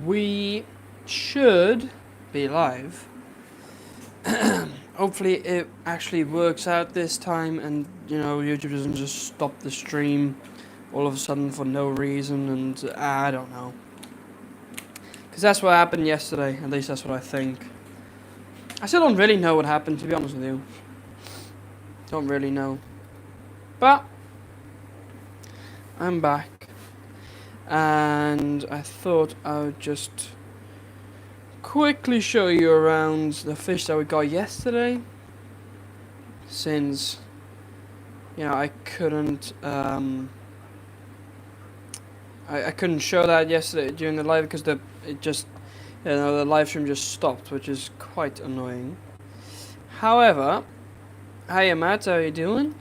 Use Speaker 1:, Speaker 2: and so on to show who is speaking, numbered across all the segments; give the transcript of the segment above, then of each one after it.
Speaker 1: We should be live. Hopefully it actually works out this time and, you know, YouTube doesn't just stop the stream all of a sudden for no reason and I don't know. Because that's what happened yesterday, at least that's what I think. I still don't really know what happened, to be honest with you. Don't really know. But I'm back. And I thought I would just quickly show you around the fish that we got yesterday, since I couldn't I couldn't show that yesterday during the live because the live stream just stopped, which is quite annoying. However, hiya Matt, how are you doing?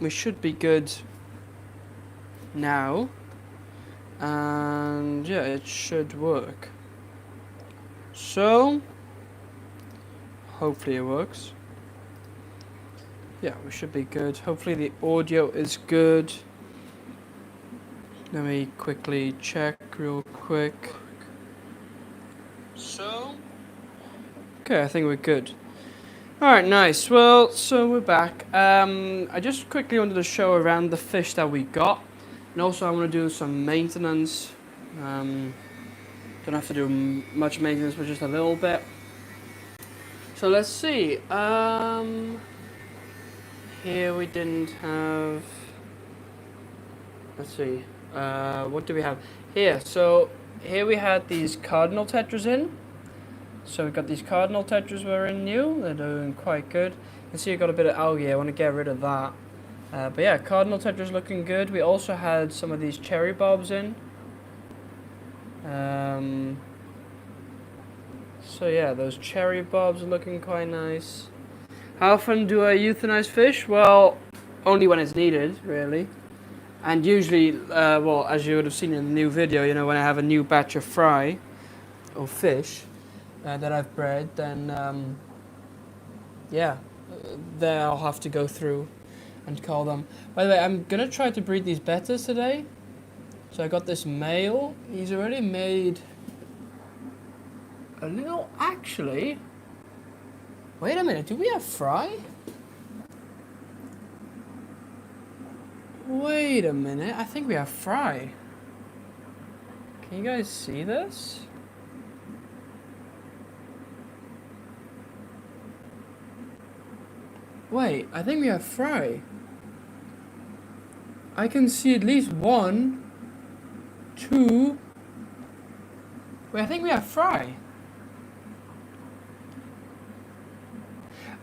Speaker 1: We should be good now, and yeah, it should work. So, hopefully it works. Yeah, we should be good. Hopefully the audio is good. Let me quickly check real quick. So, okay, I think we're good. Alright, nice. Well, so we're back. I just quickly wanted to show around the fish that we got. And also I want to do some maintenance. Don't have to do much maintenance, but just a little bit. So let's see. Here we didn't have. Let's see. What do we have here? So here we had these cardinal tetras in. So we've got these cardinal tetras were in new. They're doing quite good. You can see I got a bit of algae. I want to get rid of that. But yeah, cardinal tetras looking good. We also had some of these cherry bobs in. So yeah, those cherry bobs are looking quite nice. How often do I euthanize fish? Well, only when it's needed, really. And usually, well, as you would have seen in the new video, when I have a new batch of fry or fish that I've bred, then yeah, then I'll have to go through and call them. By the way, I'm gonna try to breed these bettas today. So I got this male. He's already made a little. Actually, wait a minute. Do we have fry? Wait a minute. I think we have fry. Can you guys see this? Wait, I think we have fry. I can see at least 1, 2. Wait, I think we have fry.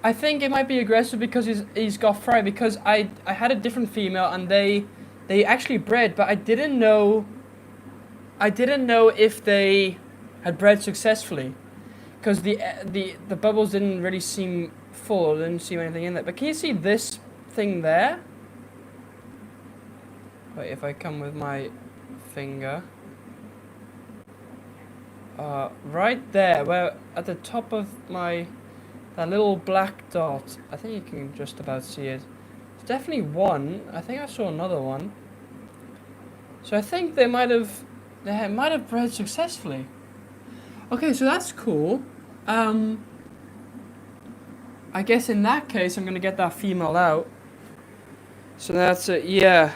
Speaker 1: I think it might be aggressive because he's got fry, because I had a different female and they actually bred, but I didn't know if they had bred successfully, because the bubbles didn't really seem full. Didn't seem anything in there. But can you see this thing there? Wait, if I come with my finger. Right there, where at the top of that little black dot. I think you can just about see it. It's definitely one. I think I saw another one. So I think they might have bred successfully. Okay, so that's cool. I guess in that case I'm gonna get that female out. So that's it. Yeah.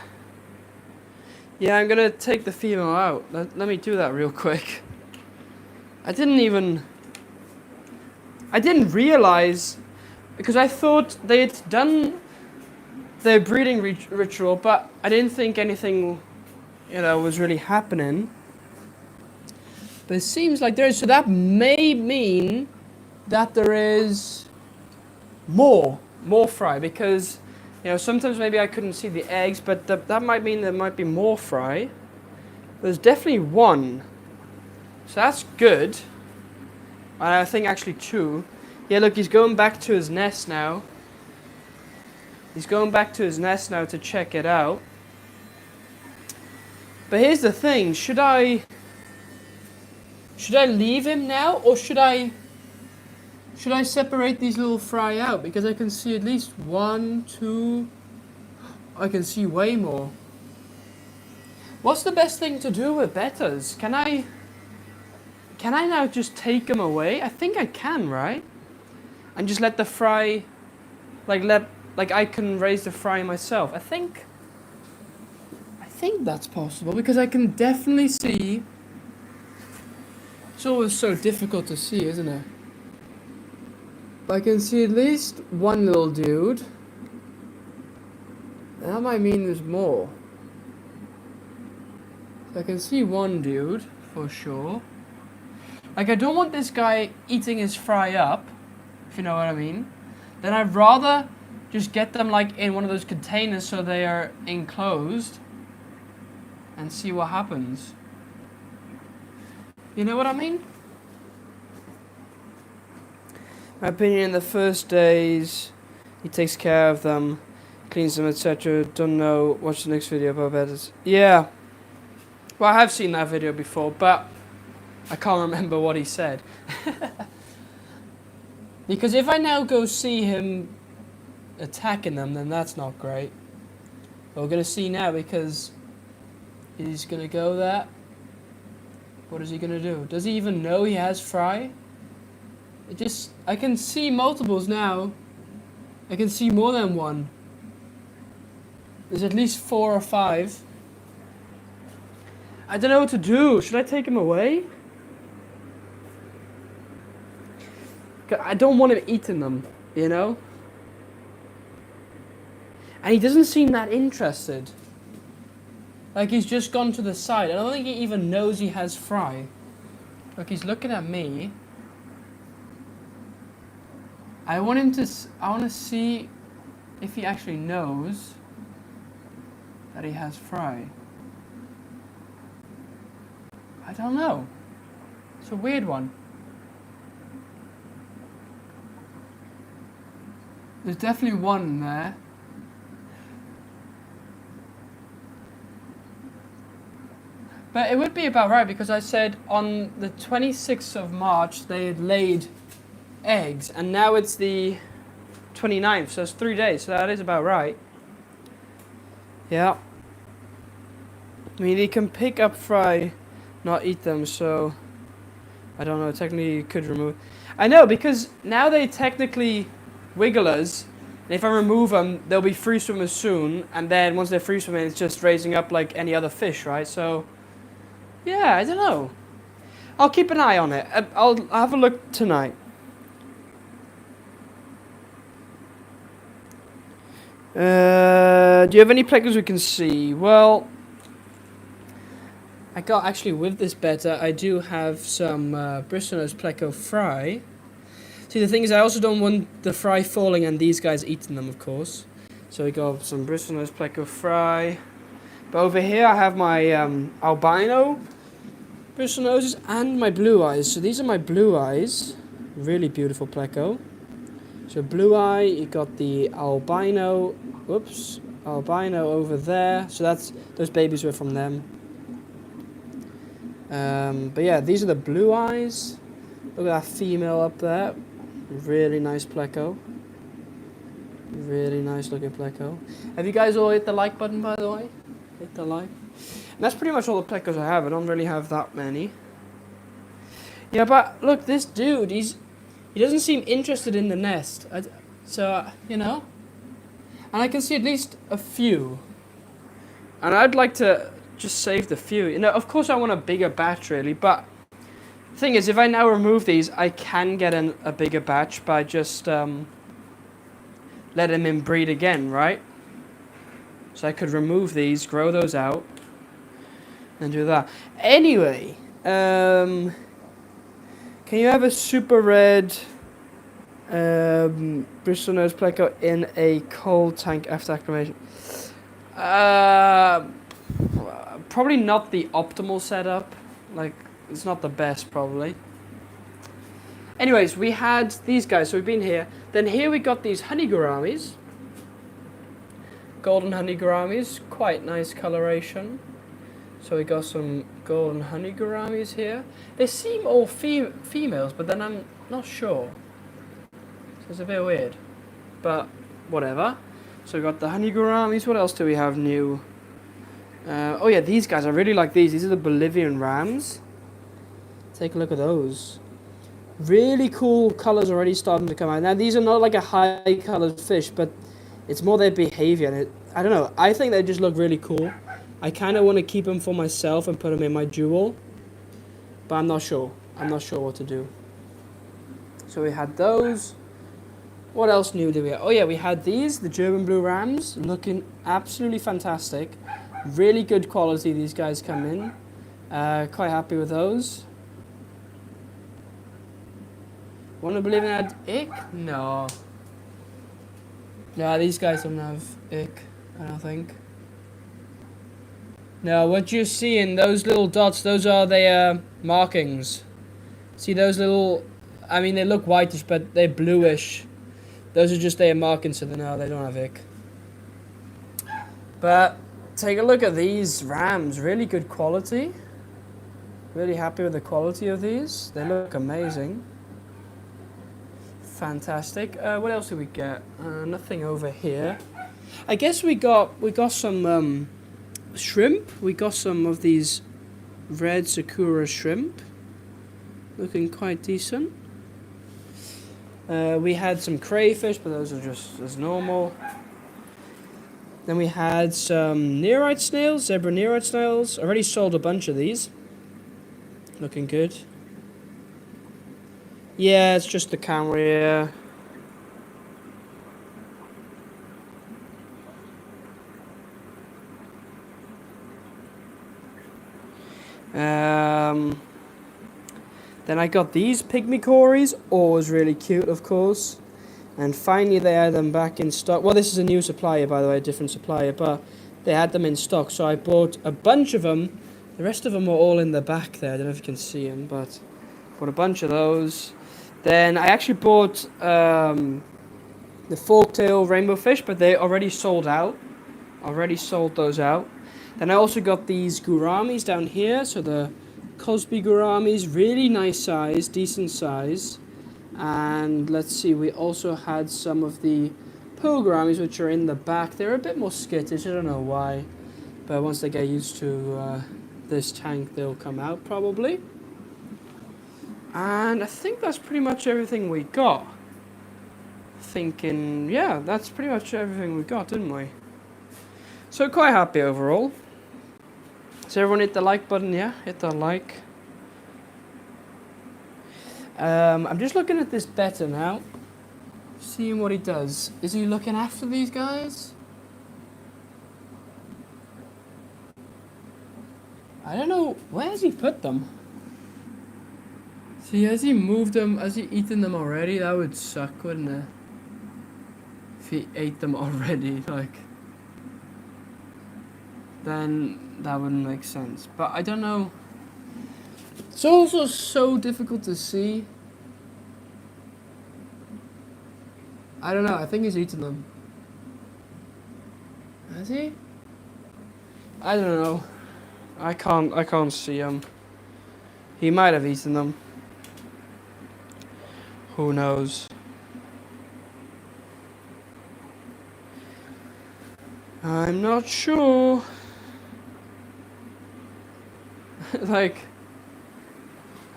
Speaker 1: Yeah, I'm gonna take the female out. Let me do that real quick. I didn't realize, because I thought they had done their breeding ritual, but I didn't think anything, was really happening. But it seems like there is, so that may mean that there is more fry, because, sometimes maybe I couldn't see the eggs, but that might mean there might be more fry. There's definitely 1. So that's good. And I think actually 2. Yeah, look, he's going back to his nest now. He's going back to his nest now to check it out. But here's the thing, should I leave him now, or should I separate these little fry out? Because I can see at least 1, 2, I can see way more. What's the best thing to do with bettas? Can I now just take them away? I think I can, right? And just let the fry, like I can raise the fry myself. I think that's possible because I can definitely see. It's always so difficult to see, isn't it? But I can see at least one little dude. That might mean there's more. So I can see one dude for sure. Like, I don't want this guy eating his fry up, if you know what I mean. Then I'd rather just get them like in one of those containers so they are enclosed and see what happens. You know what I mean? My opinion, the first days, he takes care of them, cleans them, etc. Don't know. Watch the next video about Bettas. Yeah. Well, I have seen that video before, but I can't remember what he said. Because if I now go see him attacking them, then that's not great. But we're going to see now because he's going to go there. What is he going to do? Does he even know he has fry? I can see multiples now. I can see more than one. There's at least 4 or 5. I don't know what to do. Should I take him away? I don't want him eating them, you know? And he doesn't seem that interested. Like, he's just gone to the side. I don't think he even knows he has fry. Look, he's looking at me. I want to see if he actually knows that he has fry. I don't know. It's a weird one. There's definitely one there. But it would be about right because I said on the 26th of March they had laid eggs and now it's the 29th, so it's 3 days, so that is about right. Yeah. I mean, he can pick up fry, not eat them, so I don't know, technically you could remove. I know, because now they technically wigglers, and if I remove them, they'll be free swimmers soon, and then once they're free swimming, it's just raising up like any other fish, right? So, yeah, I don't know. I'll keep an eye on it. I'll have a look tonight. Do you have any pleccos we can see? Well, I got actually with this betta, I do have some bristlenose pleco fry. See, the thing is, I also don't want the fry falling and these guys eating them, of course. So we got some bristlenose pleco fry. But over here I have my albino bristlenoses and my blue eyes. So these are my blue eyes. Really beautiful pleco. So blue eye, you got the albino, albino over there. So those babies were from them. But yeah, these are the blue eyes. Look at that female up there. Really nice pleco. Really nice looking pleco. Have you guys all hit the like button, by the way? Hit the like. And that's pretty much all the plecos I have. I don't really have that many. Yeah, but look, this dude, he doesn't seem interested in the nest. So, you know. And I can see at least a few. And I'd like to just save the few. You know, of course I want a bigger batch, really, but the thing is, if I now remove these, I can get a bigger batch by just letting them inbreed again, right? So I could remove these, grow those out, and do that. Anyway, can you have a super red bristlenose pleco in a cold tank after acclimation? Probably not the optimal setup. Like, it's not the best, probably. Anyways, we had these guys, so we've been here. Then here we got these honey gouramis. Golden honey gouramis, quite nice coloration. So we got some golden honey gouramis here. They seem all females, but then I'm not sure. So it's a bit weird, but whatever. So we got the honey gouramis. What else do we have new? Oh yeah, these guys, I really like these. These are the Bolivian rams. Take a look at those. Really cool colors already starting to come out. Now these are not like a high colored fish, but it's more their behavior. And I don't know, I think they just look really cool. I kind of want to keep them for myself and put them in my jewel, but I'm not sure. I'm not sure what to do. So we had those. What else new did we have? Oh yeah, we had these, the German blue rams, looking absolutely fantastic. Really good quality these guys come in. Quite happy with those. Want to believe in that ick? No. No, these guys don't have ick, I don't think. No, what you see in those little dots, those are their markings. See those little, I mean they look whitish, but they're bluish. Those are just their markings, so no, they don't have ick. But take a look at these rams, really good quality. Really happy with the quality of these. They look amazing. Fantastic. What else did we get? Nothing over here. I guess we got some shrimp. We got some of these red sakura shrimp. Looking quite decent. We had some crayfish, but those are just as normal. Then we had some nearite snails, zebra nearite snails. Already sold a bunch of these. Looking good. Yeah, it's just the camera. Then I got these pygmy cories, always really cute, of course. And finally they had them back in stock. Well, this is a new supplier, by the way, a different supplier, but they had them in stock, so I bought a bunch of them. The rest of them are all in the back there. I don't know if you can see them, but bought a bunch of those. Then I actually bought the forktail rainbow fish, but they already sold out. Already sold those out. Then I also got these gouramis down here, so the Cosby gouramis, really nice size, decent size. And let's see, we also had some of the pearl gouramis, which are in the back. They're a bit more skittish, I don't know why, but once they get used to this tank, they'll come out probably. And I think that's pretty much everything we got. Thinking, yeah, that's pretty much everything we got, didn't we? So quite happy overall. So everyone hit the like button, yeah? Hit the like. I'm just looking at this Betta now. Seeing what he does. Is he looking after these guys? I don't know. Where has he put them? See, has he moved them? Has he eaten them already? That would suck, wouldn't it? If he ate them already, like... then that wouldn't make sense. But I don't know. It's also so difficult to see. I don't know. I think he's eaten them. Has he? I don't know. I can't see him. He might have eaten them. Who knows? I'm not sure. Like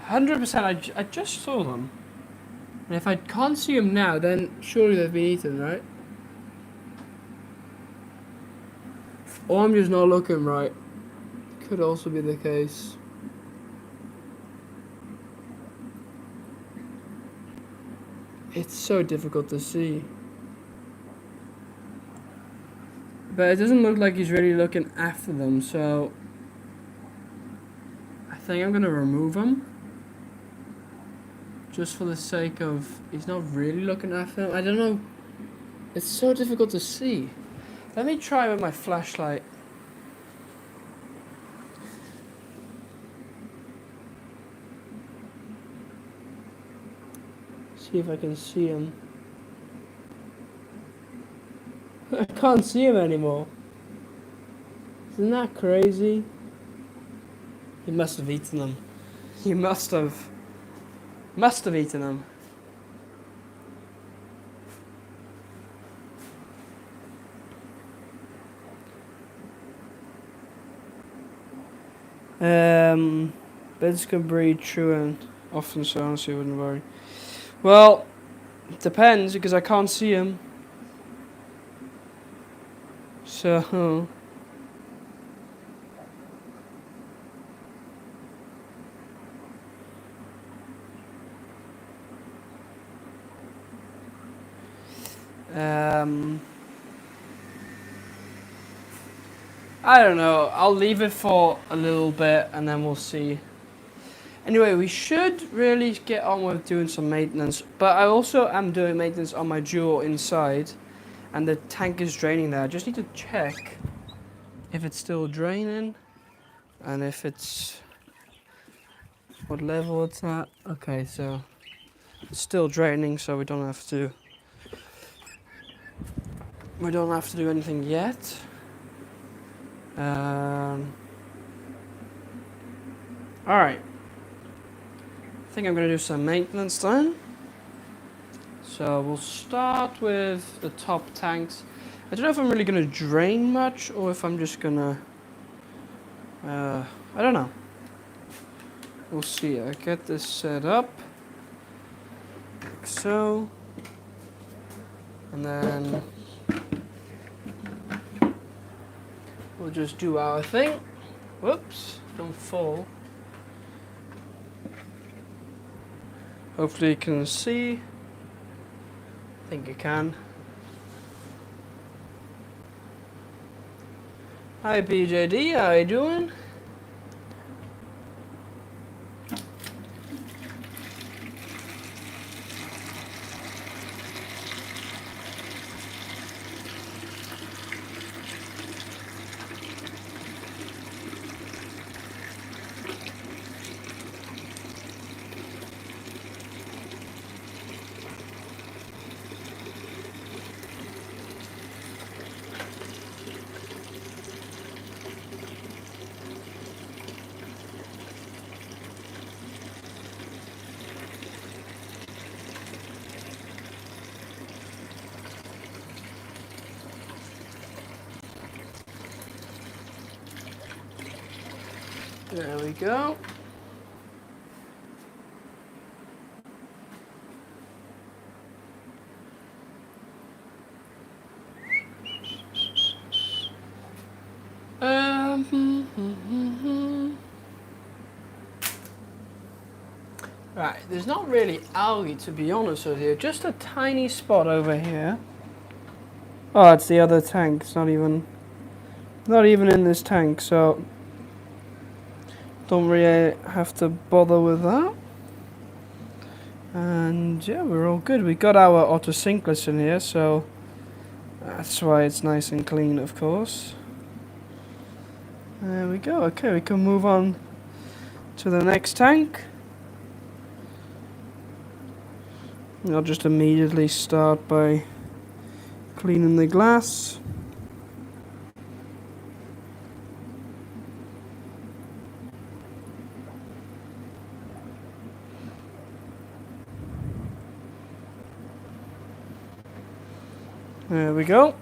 Speaker 1: 100%, I just saw them. And if I can't see them now, then surely they've been eaten, right? Or I'm just not looking right. Could also be the case. It's so difficult to see. But it doesn't look like he's really looking after them, so... I think I'm gonna remove him. Just for the sake of... he's not really looking after them. I don't know. It's so difficult to see. Let me try with my flashlight. See if I can see him. I can't see him anymore. Isn't that crazy? He must have eaten them. He must have. Must have eaten them. Beds can breed true and often so honestly wouldn't worry. Well, it depends because I can't see him. So I don't know. I'll leave it for a little bit and then we'll see. Anyway, we should really get on with doing some maintenance. But I also am doing maintenance on my jewel inside. And the tank is draining there. I just need to check if it's still draining. And if it's... what level it's at. Okay, so... it's still draining, so we don't have to... we don't have to do anything yet. Alright. I think I'm going to do some maintenance then. So we'll start with the top tanks. I don't know if I'm really going to drain much or if I'm just going to... I don't know. We'll see. I get this set up. Like so. And then... we'll just do our thing. Whoops, don't fall. Hopefully you can see. I think you can. Hi BJD, how you doing? There we go. Right, there's not really algae to be honest with you, just a tiny spot over here. Oh, it's the other tank, it's not even in this tank, so don't really have to bother with that. And yeah, we're all good. We got our auto sinkless in here, so that's why it's nice and clean, of course. There we go. Okay, we can move on to the next tank. I'll just immediately start by cleaning the glass. There we go.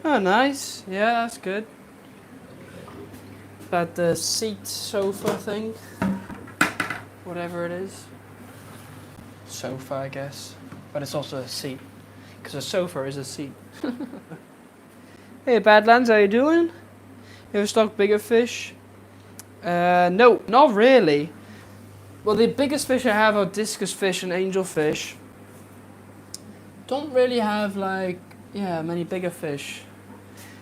Speaker 1: Oh, nice. Yeah, that's good. About the seat sofa thing. Whatever it is. Sofa, I guess. But it's also a seat. Because a sofa is a seat. Hey, Badlands, how you doing? You ever stock bigger fish? No, not really. Well, the biggest fish I have are discus fish and angelfish. Don't really have, like, many bigger fish.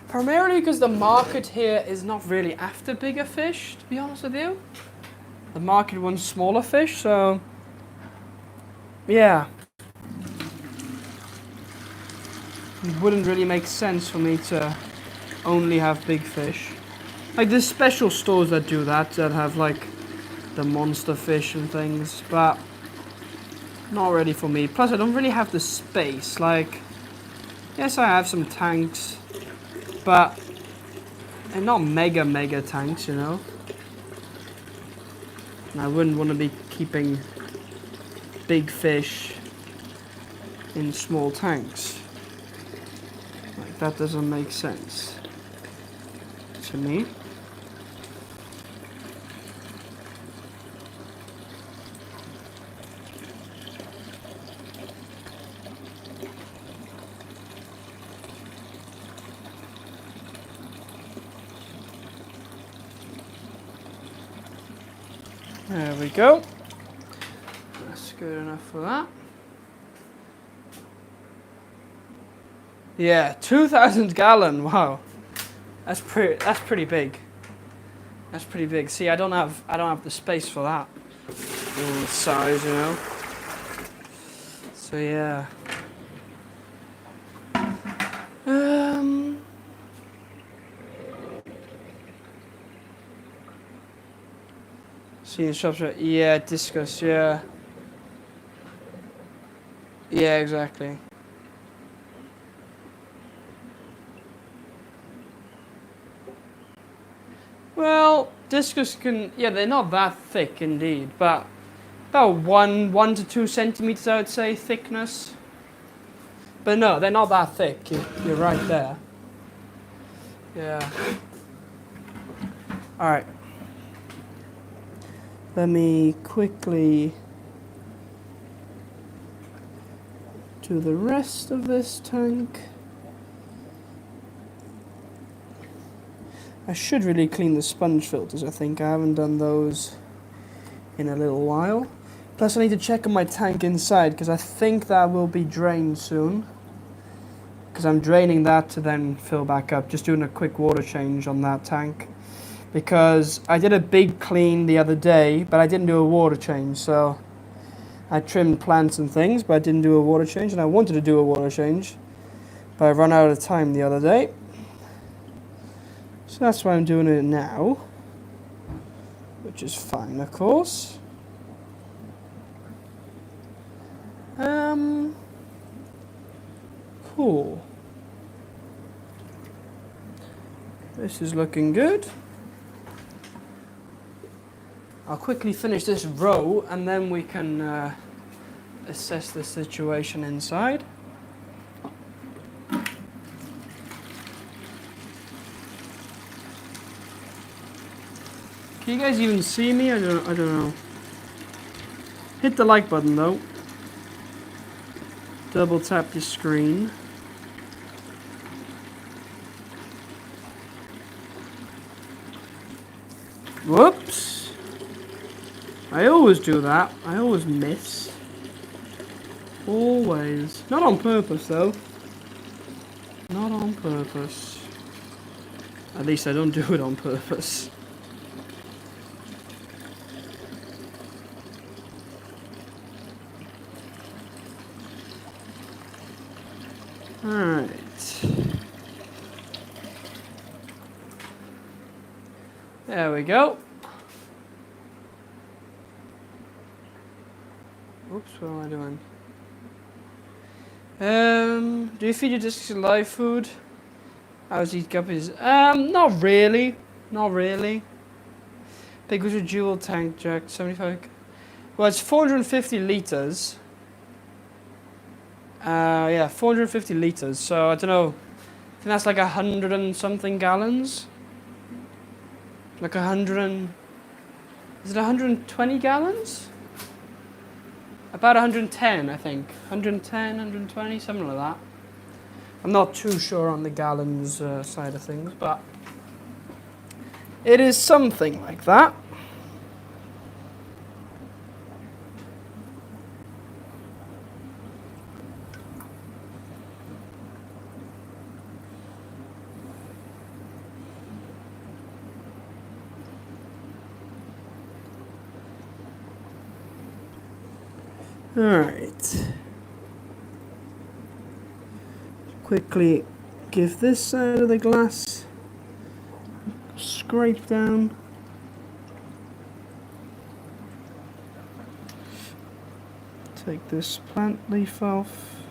Speaker 1: Primarily because the market here is not really after bigger fish, to be honest with you. The market wants smaller fish, so yeah. It wouldn't really make sense for me to only have big fish. Like there's special stores that do that have like the monster fish and things, but not really for me. Plus I don't really have the space. Like Yes, I have some tanks, but they're not mega tanks, you know. And I wouldn't want to be keeping big fish in small tanks. Like, that doesn't make sense to me. There we go. That's good enough for that. Yeah, 2,000 gallon. Wow, that's pretty big. That's pretty big. See, I don't have the space for that size, you know. So yeah. See in shops, right? Yeah, discus. Yeah. Yeah, exactly. Well, discus can, yeah, they're not that thick indeed, but about 1 to 2 centimeters, I would say, thickness. But no, they're not that thick. You're right there. Yeah. All right. Let me quickly do the rest of this tank. I should really clean the sponge filters, I think. I haven't done those in a little while. Plus I need to check on my tank inside, because I think that will be drained soon. Because I'm draining that to then fill back up. Just doing a quick water change on that tank. Because I did a big clean the other day, but I didn't do a water change. So I trimmed plants and things, but I didn't do a water change. And I wanted to do a water change, but I ran out of time the other day. So that's why I'm doing it now, which is fine, of course. Cool. This is looking good. I'll quickly finish this row and then we can assess the situation inside. Can you guys even see me? I don't know. Hit the like button though. Double tap your screen. Whoops. I always do that. I always miss. Always. Not on purpose though. Not on purpose. At least I don't do it on purpose. Alright. There we go. Oops, what am I doing? Do you feed your discs live food? How's eat guppies? Not really. Not really. Big was a dual tank jack, 75. Well, it's 450 liters. Yeah, 450 liters. So I don't know. I think that's like 100 and something gallons. Like 100 and... Is it 120 gallons? About 110, I think. 110, 120, something like that. I'm not too sure on the gallons side of things, but it is something like that. Alright. Quickly give this side of the glass a scrape down. Take this plant leaf off.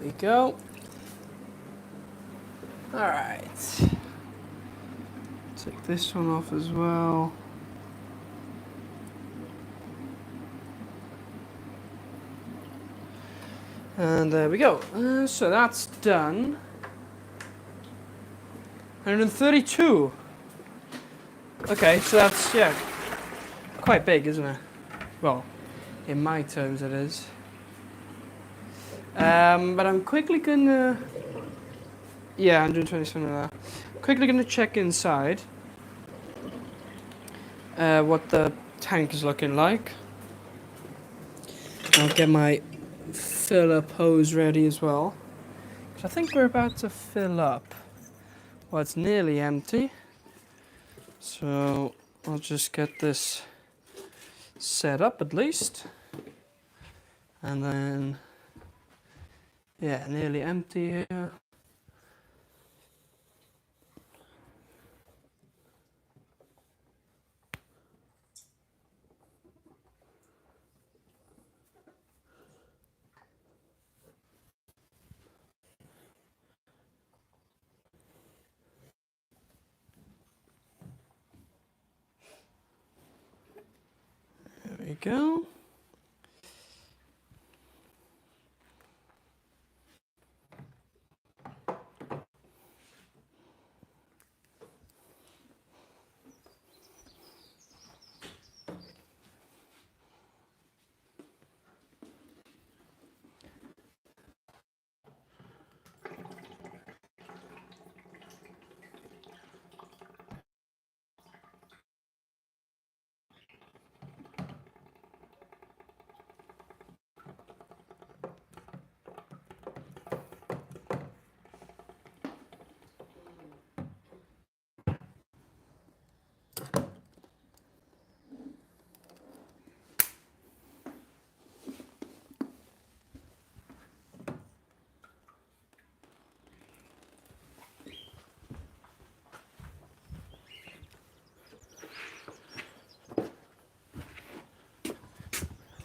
Speaker 1: we go. Alright. Take this one off as well. And there we go. So that's done. 132. Okay, so that's, yeah, quite big, isn't it? Well, in my terms it is. But I'm quickly gonna... Yeah, 127 of that. Quickly gonna check inside. What the tank is looking like. I'll get my fill up hose ready as well. I think we're about to fill up. Well, it's nearly empty. So I'll just get this set up at least. And then, yeah, nearly empty here. There we go.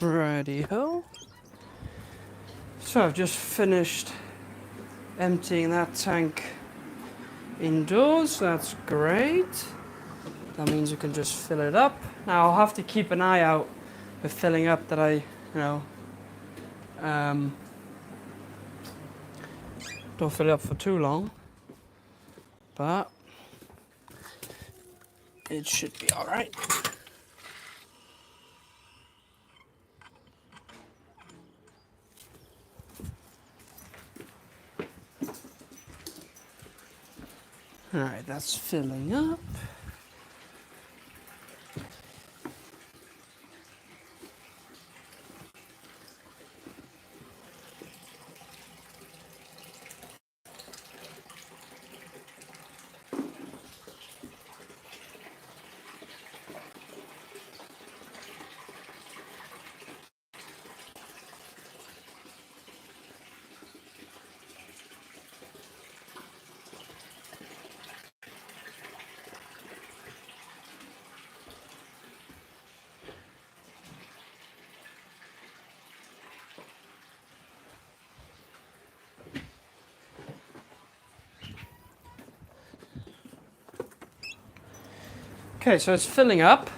Speaker 1: Righty-ho. So I've just finished emptying that tank indoors. That's great. That means you can just fill it up. Now I'll have to keep an eye out with filling up that I, don't fill it up for too long. But it should be all right. All right, that's filling up. Okay, so it's filling up.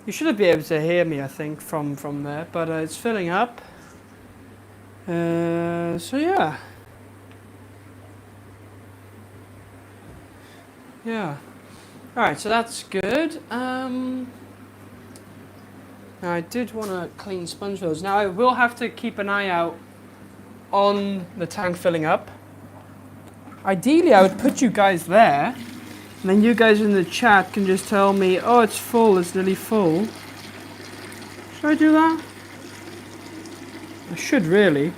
Speaker 1: You should be able to hear me, I think, from there, but it's filling up. So yeah. Yeah. Alright, so that's good. Now I did want to clean sponge fills. Now I will have to keep an eye out on the tank filling up. Ideally, I would put you guys there. And then you guys in the chat can just tell me, oh, it's full, it's nearly full. Should I do that? I should really.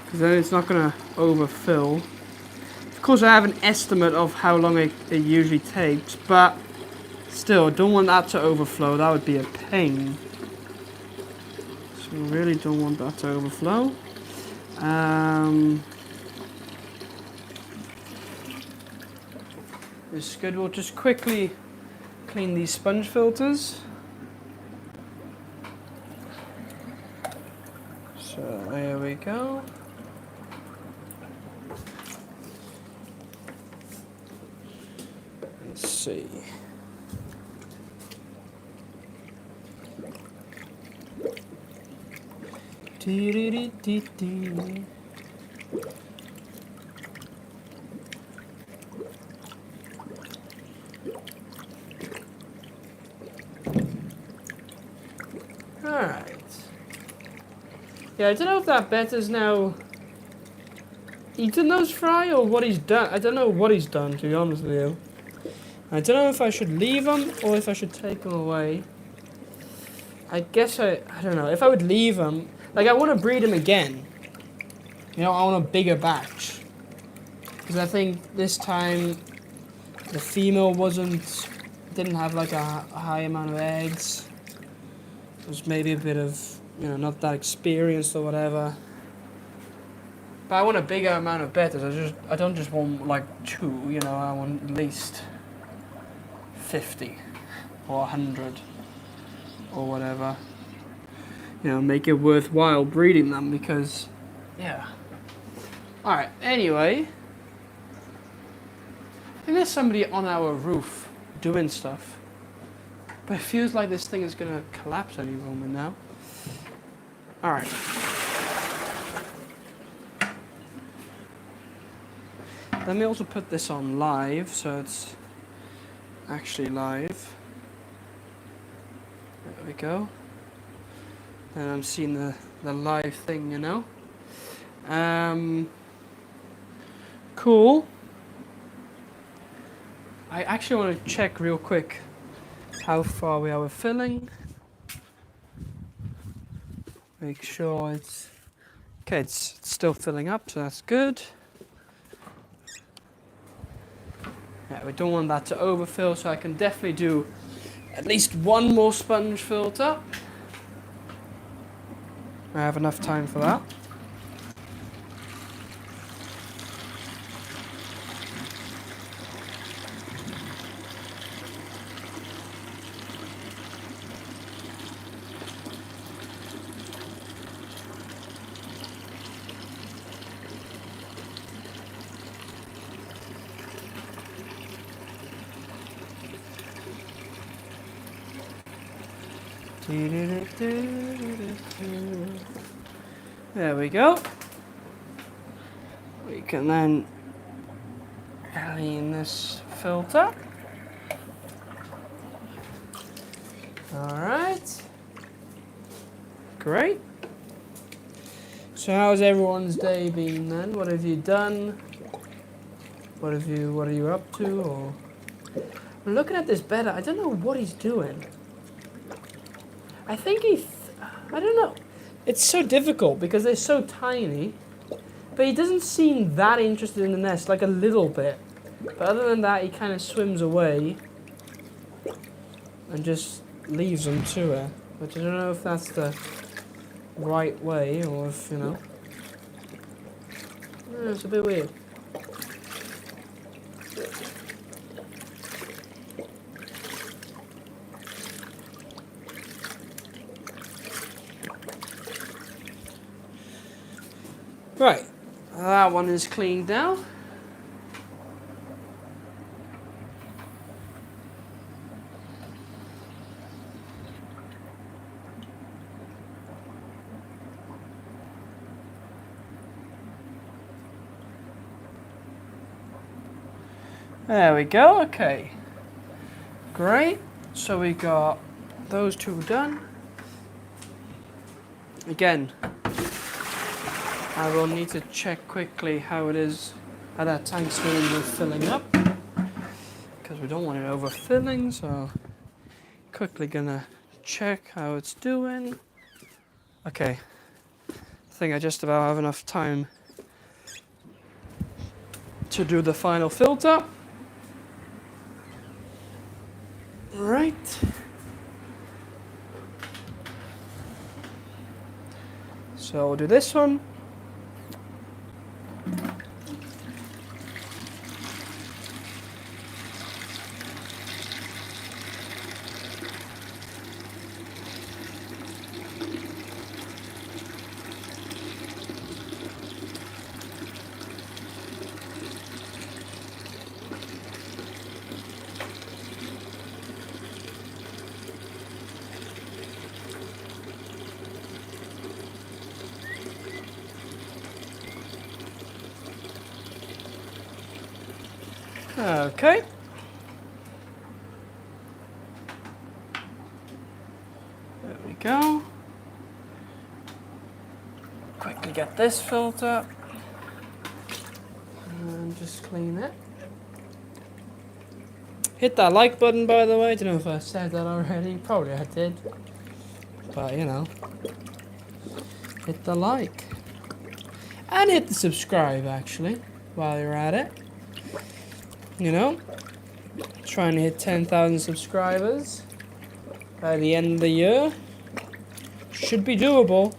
Speaker 1: Because then it's not going to overfill. Of course, I have an estimate of how long it usually takes, but still, I don't want that to overflow. That would be a pain. So I really don't want that to overflow. It's good. We'll just quickly clean these sponge filters. So there we go. see. Alright. Yeah, I don't know if that Betta's now eaten those fry or what he's done. I don't know what he's done, to be honest with you. I don't know if I should leave them or if I should take them away. I guess I don't know. If I would leave them, like I want to breed them again. You know, I want a bigger batch. Because I think this time the female didn't have like a high amount of eggs. It was maybe a bit of, you know, not that experienced or whatever. But I want a bigger amount of bettas. I don't just want like 2, you know, I want at least 50 or 100 or whatever. You know, make it worthwhile breeding them because, yeah. Alright, anyway. I think there's somebody on our roof doing stuff. But it feels like this thing is going to collapse any moment now. Alright. Let me also put this on live, so it's actually live. There we go. And I'm seeing the live thing, you know. Cool. I actually want to check real quick how far we are with filling. Make sure it's okay. It's still filling up, so that's good. Yeah, we don't want that to overfill, so I can definitely do at least one more sponge filter. I have enough time for that. There we go. We can then clean this filter. Alright. Great. So how's everyone's day been then? What have you done? What are you up to? Or I'm looking at this Betta, I don't know what he's doing. I think I don't know. It's so difficult because they're so tiny. But he doesn't seem that interested in the nest, like a little bit. But other than that, he kind of swims away and just leaves them to her. Which I don't know if that's the right way or if, you know. It's a bit weird. Right, that one is cleaned now. There we go, okay. Great, so we got those 2 done. Again, I will need to check quickly how it is, how that tank's doing with filling up, because we don't want it overfilling, so quickly gonna check how it's doing. Okay, I think I just about have enough time to do the final filter. Right. So we'll do this one. Okay. There we go. Quickly get this filter. And just clean it. Hit that like button, by the way. I don't know if I said that already. Probably I did. But, you know. Hit the like. And hit the subscribe, actually, while you're at it. You know. Trying to hit 10,000 subscribers by the end of the year. Should be doable.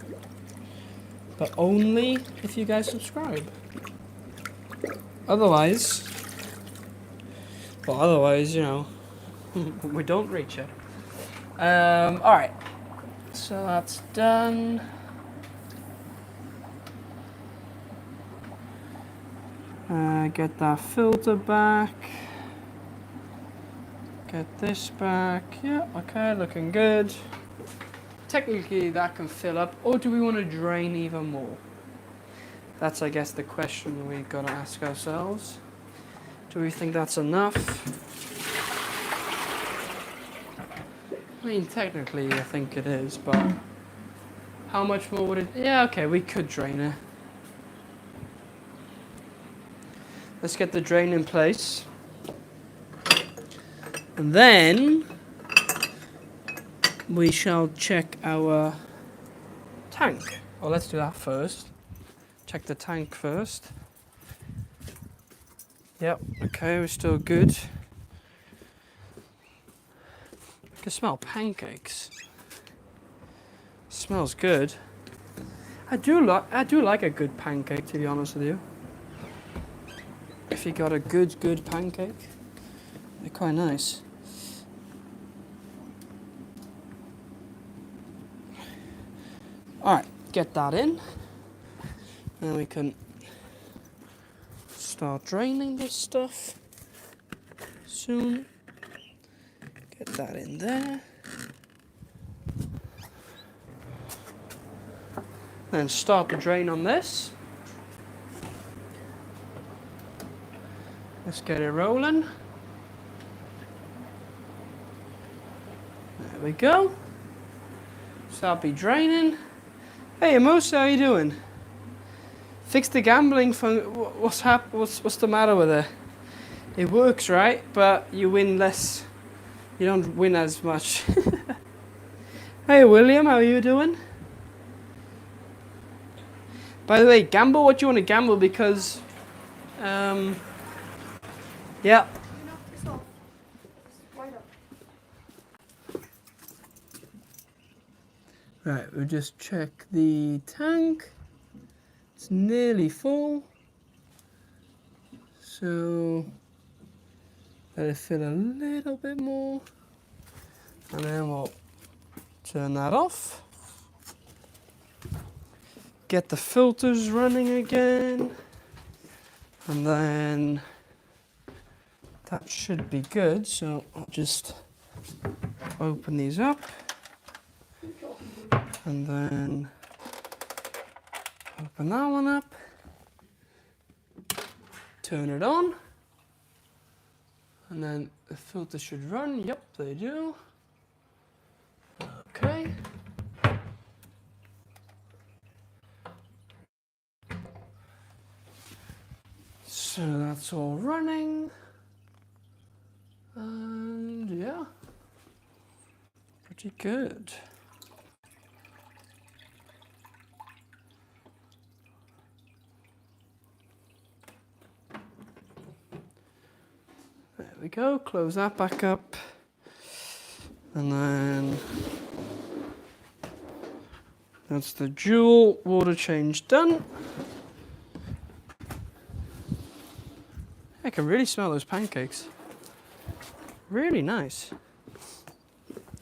Speaker 1: But only if you guys subscribe. Otherwise, you know, we don't reach it. Alright. So that's done. Get that filter back. Get this back. Yeah, okay, looking good. Technically that can fill up, or do we want to drain even more? That's, I guess, the question we gotta ask ourselves. Do we think that's enough? I mean, technically I think it is, but how much more would it... Yeah, okay, we could drain it. Let's get the drain in place. And then we shall check our tank. Well, let's do that first. Check the tank first. Yep, okay, we're still good. I can smell pancakes. Smells good. I do like a good pancake, to be honest with you. If you got a good pancake, they're quite nice. Alright, get that in. And we can start draining this stuff soon. Get that in there. Then start the drain on this. Let's get it rolling. There we go. Start be draining. Hey Amos, how you doing? Fix the gambling fun. What's the matter with it? It works, right? But you win less. You don't win as much. Hey William, how are you doing? By the way, gamble what you want to gamble because, yeah. Right, we'll just check the tank. It's nearly full. So, let it fill a little bit more. And then we'll turn that off. Get the filters running again. And then that should be good. So I'll just open these up. And then open that one up. Turn it on. And then the filter should run. Yep, they do. Okay. So that's all running. And yeah, pretty good. There we go, close that back up. And then that's the dual water change done. I can really smell those pancakes. Really nice.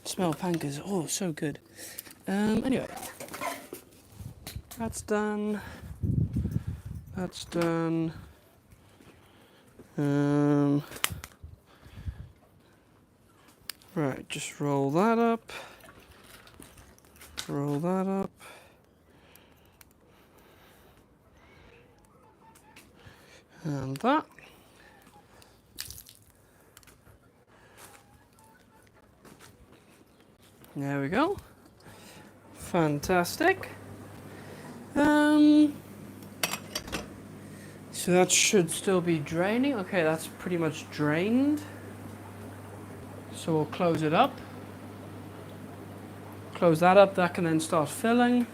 Speaker 1: Smell pancakes, oh, so good. Anyway, that's done. That's done. Right, just roll that up. Roll that up. And that. There we go. Fantastic. So that should still be draining. Okay, that's pretty much drained. So we'll close it up. Close that up, that can then start filling.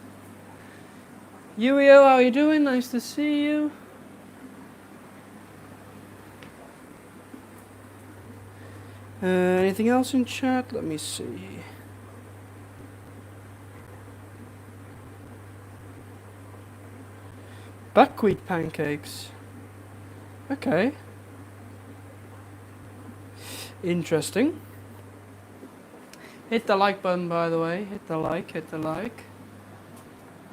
Speaker 1: Yuio, how are you doing? Nice to see you. Anything else in chat? Let me see. Buckwheat pancakes. Okay. Interesting. Hit the like button, by the way. Hit the like, hit the like.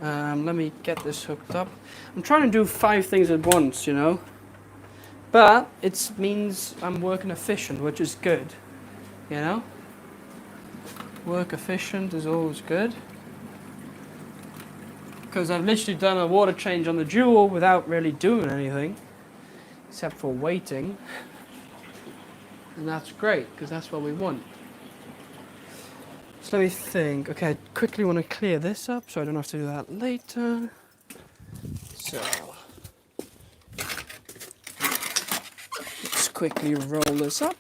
Speaker 1: Let me get this hooked up. I'm trying to do 5 things at once, you know. But it means I'm working efficient, which is good. You know? Work efficient is always good. Because I've literally done a water change on the Jewel without really doing anything. Except for waiting. And that's great, because that's what we want. So let me think. Okay, I quickly want to clear this up so I don't have to do that later. So let's quickly roll this up.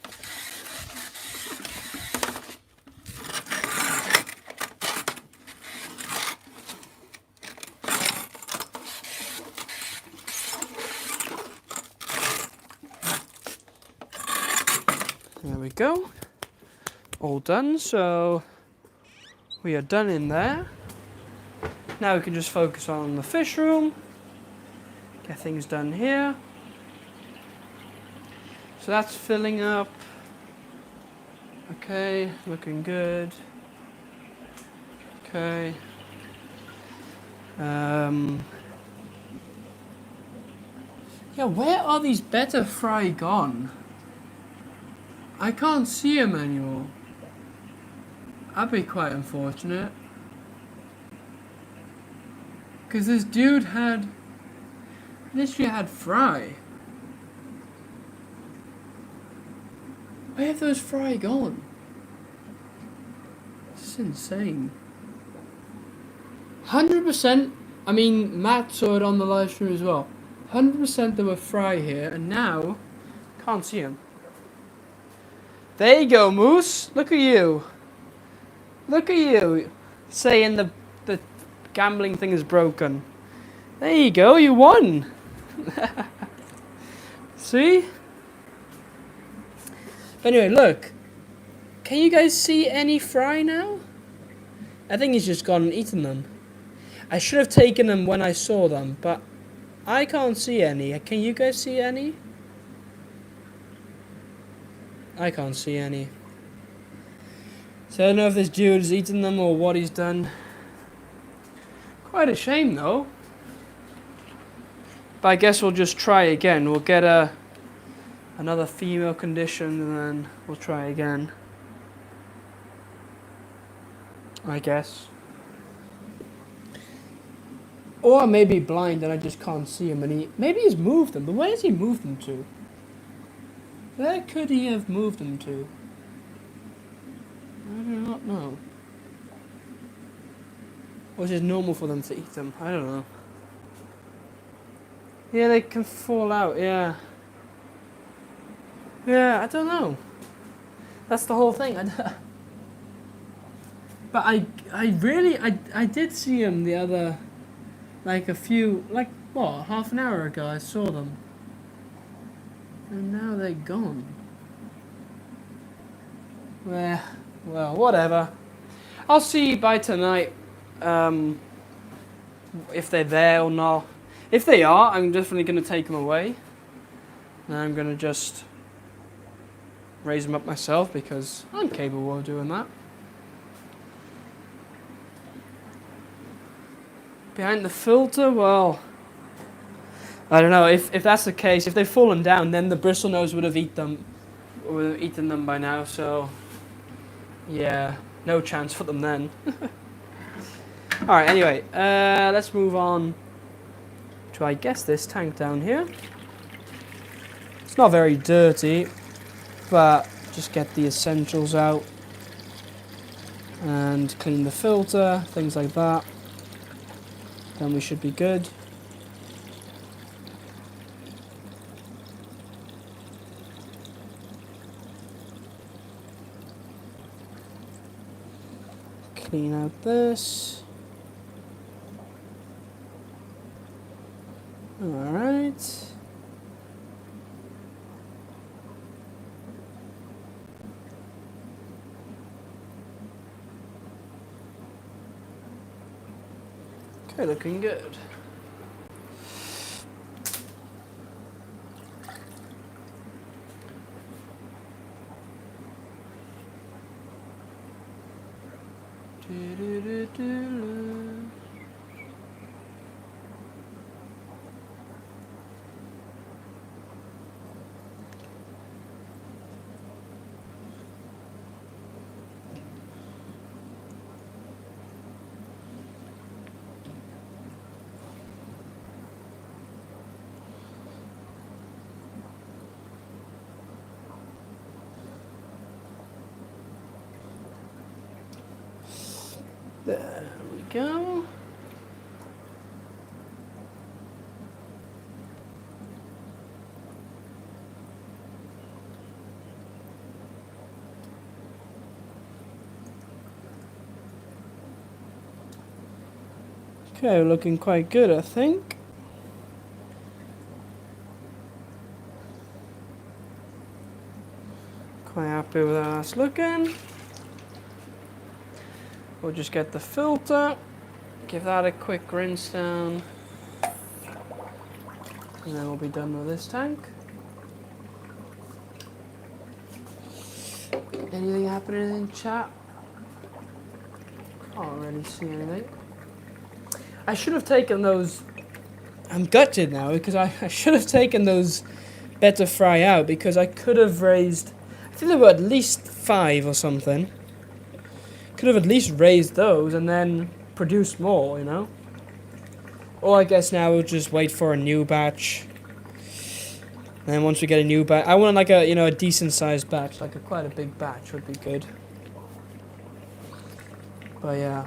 Speaker 1: There we go. All done, so we are done in there. Now we can just focus on the fish room. Get things done here. So that's filling up. Okay, looking good. Okay. Yeah, where are these Betta fry gone? I can't see them anymore. That'd be quite unfortunate. Because this dude literally had fry. Where have those fry gone? This is insane. 100%, I mean, Matt saw it on the live stream as well. 100% there were fry here, and now, can't see him. There you go, Moose. Look at you. Look at you. Saying the gambling thing is broken. There you go, you won. See? Anyway, look. Can you guys see any fry now? I think he's just gone and eaten them. I should have taken them when I saw them, but I can't see any. Can you guys see any? I can't see any. So I don't know if this dude has eaten them or what he's done. Quite a shame though. But I guess we'll just try again. We'll get another female condition and then we'll try again. I guess. Or I may be blind and I just can't see him and maybe he's moved them, but where has he moved them to? Where could he have moved them to? I do not know. Or is it normal for them to eat them? I don't know. Yeah, they can fall out, yeah. Yeah, I don't know. That's the whole thing. But I did see them the other, half an hour ago I saw them. And now they're gone. Well, whatever. I'll see by tonight if they're there or not. If they are, I'm definitely going to take them away. And I'm going to just raise them up myself because I'm capable of doing that. Behind the filter, well, I don't know. If that's the case, if they've fallen down, then the bristlenose would have eaten them by now. So, yeah, no chance for them then. All right. Anyway, let's move on to I guess this tank down here. It's not very dirty, but just get the essentials out. and clean the filter, things like that. Then we should be good. Clean out this. Alright. Okay, looking good. There we go. Okay, looking quite good, I think. Quite happy with how that's looking. We'll just get the filter, give that a quick rinse down, and then we'll be done with this tank. Anything happening in chat? Can't really see anything. I should have taken those. I'm gutted now because I should have taken those Betta fry out because I could have raised. I think there were at least 5 or something. Could have at least raised those and then produced more, you know. Or I guess now we'll just wait for a new batch. And then once we get a new batch, I want like a a decent sized batch, like quite a big batch would be good. But yeah.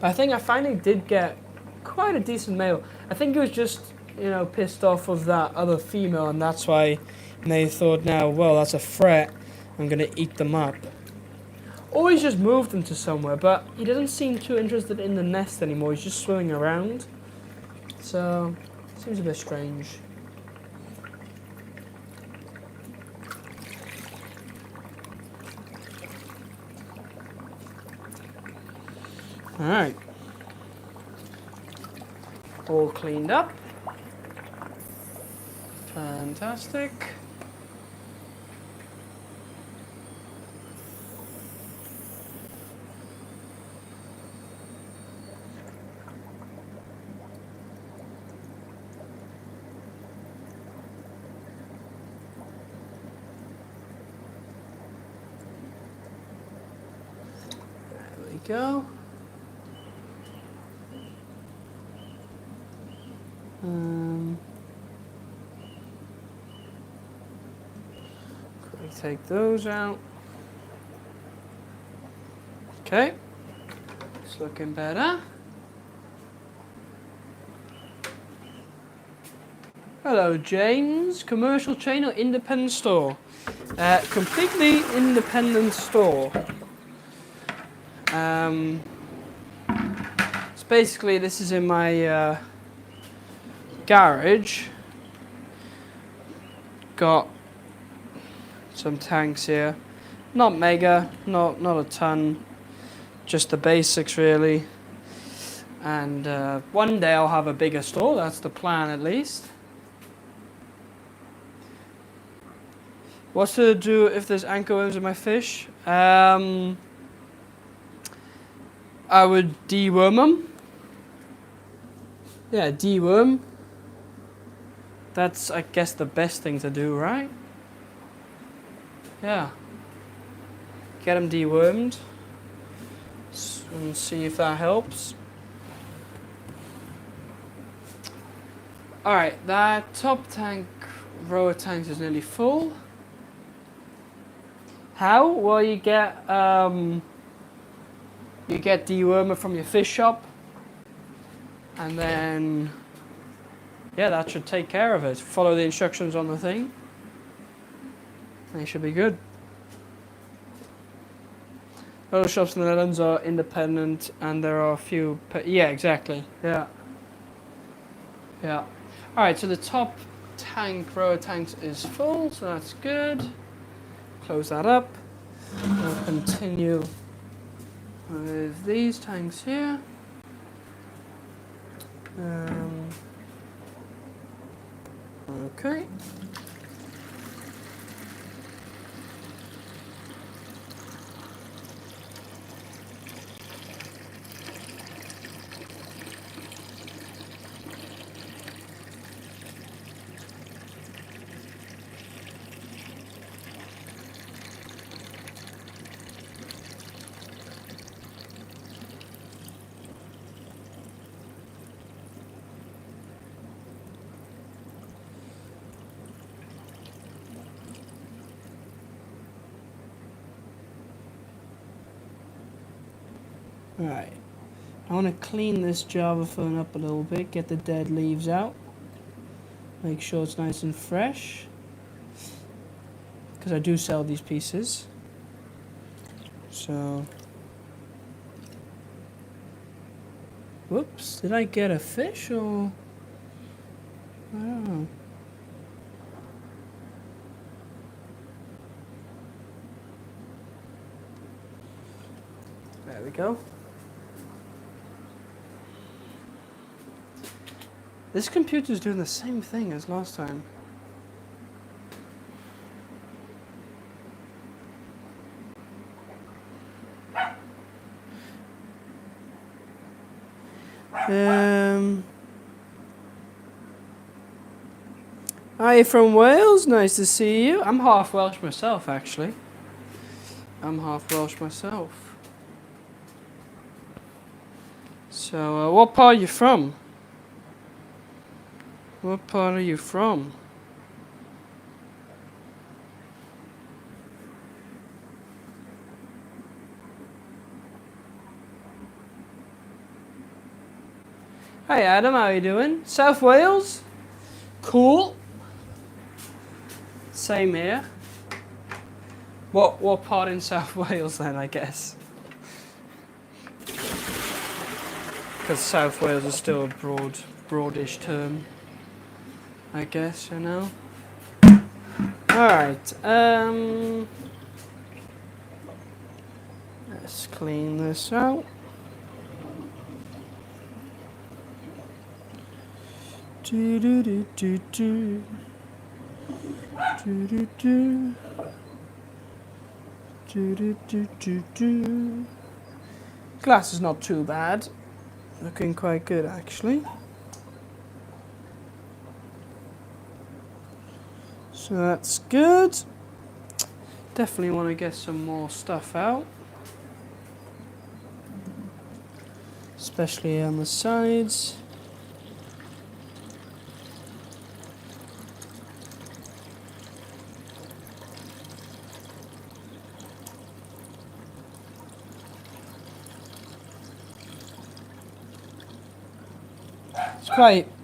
Speaker 1: I think I finally did get quite a decent male. I think it was just, pissed off of that other female, and that's why they thought, now, well, that's a threat, I'm going to eat them up. Always just moved them to somewhere, but he doesn't seem too interested in the nest anymore. He's just swimming around. So, seems a bit strange. Alright. All cleaned up. Fantastic. There we go. Quickly take those out. Okay, it's looking better. Hello, James. Commercial chain or independent store? Completely independent store. So basically, this is in my garage. Got some tanks here. Not mega, not a ton. Just the basics, really. And one day I'll have a bigger store. That's the plan, at least. What's to do if there's anchor worms in my fish? I would deworm them. Yeah, deworm. That's, I guess, the best thing to do, right? Yeah. Get them dewormed. And see if that helps. Alright, that top tank, row of tanks is nearly full. How? Well, you get dewormer from your fish shop, and then yeah, that should take care of it. Follow the instructions on the thing, and you should be good. A lot of shops in the Netherlands are independent, and there are a few. Yeah, exactly. Yeah, yeah. All right, so the top tank, row of tanks, is full, so that's good. Close that up. We'll continue with these tanks here. Okay. Alright, I want to clean this Java phone up a little bit, get the dead leaves out, make sure it's nice and fresh, because I do sell these pieces. So, whoops, did I get a fish or, I don't know. There we go. This computer's doing the same thing as last time. Hi from Wales, nice to see you. I'm half Welsh myself, actually. I'm half Welsh myself. So, what part are you from? What part are you from? Hi Adam, how you doing? South Wales? Cool. Same here. What part in South Wales then, I guess? Because South Wales is still a broadish term, I guess, you know. Alright, let's clean this out. Do do do do do. Do do do. Do do do do do. Glass is not too bad. Looking quite good actually. So that's good. Definitely want to get some more stuff out. Especially on the sides. It's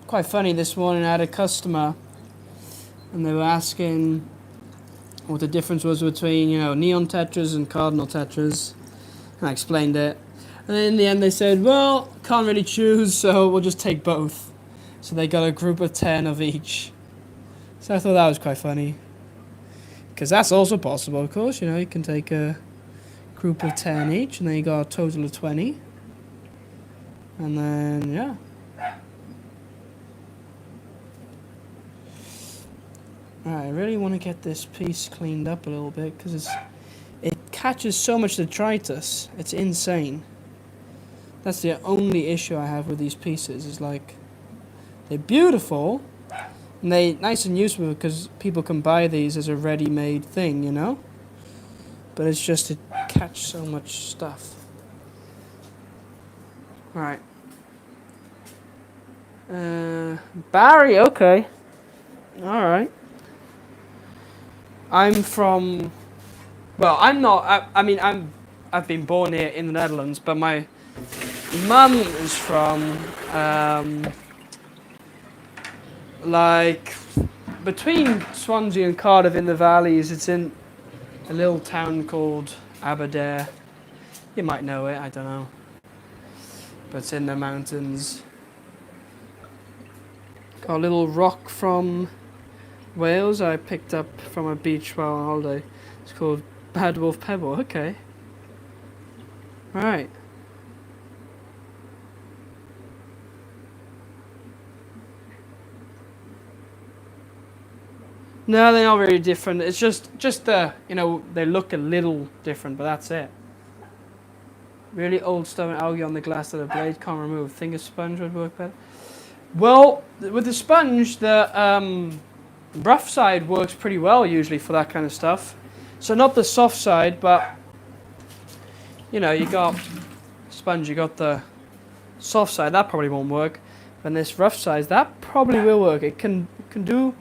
Speaker 1: quite funny. This morning I had a customer and they were asking what the difference was between, you know, neon tetras and cardinal tetras, and I explained it, and then in the end they said, well, can't really choose, so we'll just take both. So they got a group of 10 of each. So I thought that was quite funny, because that's also possible, of course. You know, you can take a group of 10 each and then you got a total of 20, and then yeah. Alright, I really want to get this piece cleaned up a little bit because it catches so much detritus. It's insane. That's the only issue I have with these pieces. Is like they're beautiful and they nice and useful because people can buy these as a ready-made thing, you know. But it's just to catch so much stuff. Right. Barry, okay. All right. I'm from Well, I'm not. I mean, I've been born here in the Netherlands, but my mum is from like between Swansea and Cardiff in the valleys. It's in a little town called Aberdare. You might know it. I don't know, but it's in the mountains. Got a little rock from Wales I picked up from a beach while on holiday. It's called Bad Wolf Pebble. Okay. Right. No, they're not very different. It's just the, they look a little different, but that's it. Really old stone algae on the glass that a blade can't remove. Think a sponge would work better? Well, with the sponge, the rough side works pretty well usually for that kind of stuff. So not the soft side, but you got sponge, you got the soft side. That probably won't work. And this rough side, that probably will work. It can do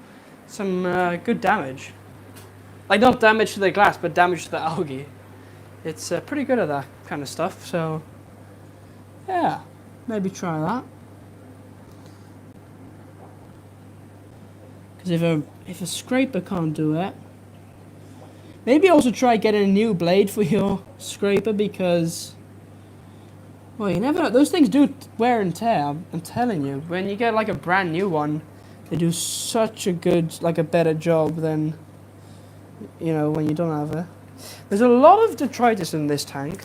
Speaker 1: some good damage. Like not damage to the glass, but damage to the algae. It's pretty good at that kind of stuff. So yeah, maybe try that. Because if a scraper can't do it, maybe also try getting a new blade for your scraper, because, well, you never know. Those things do wear and tear, I'm telling you. When you get like a brand new one, they do such a good, like a better job than, when you don't have it. There's a lot of detritus in this tank.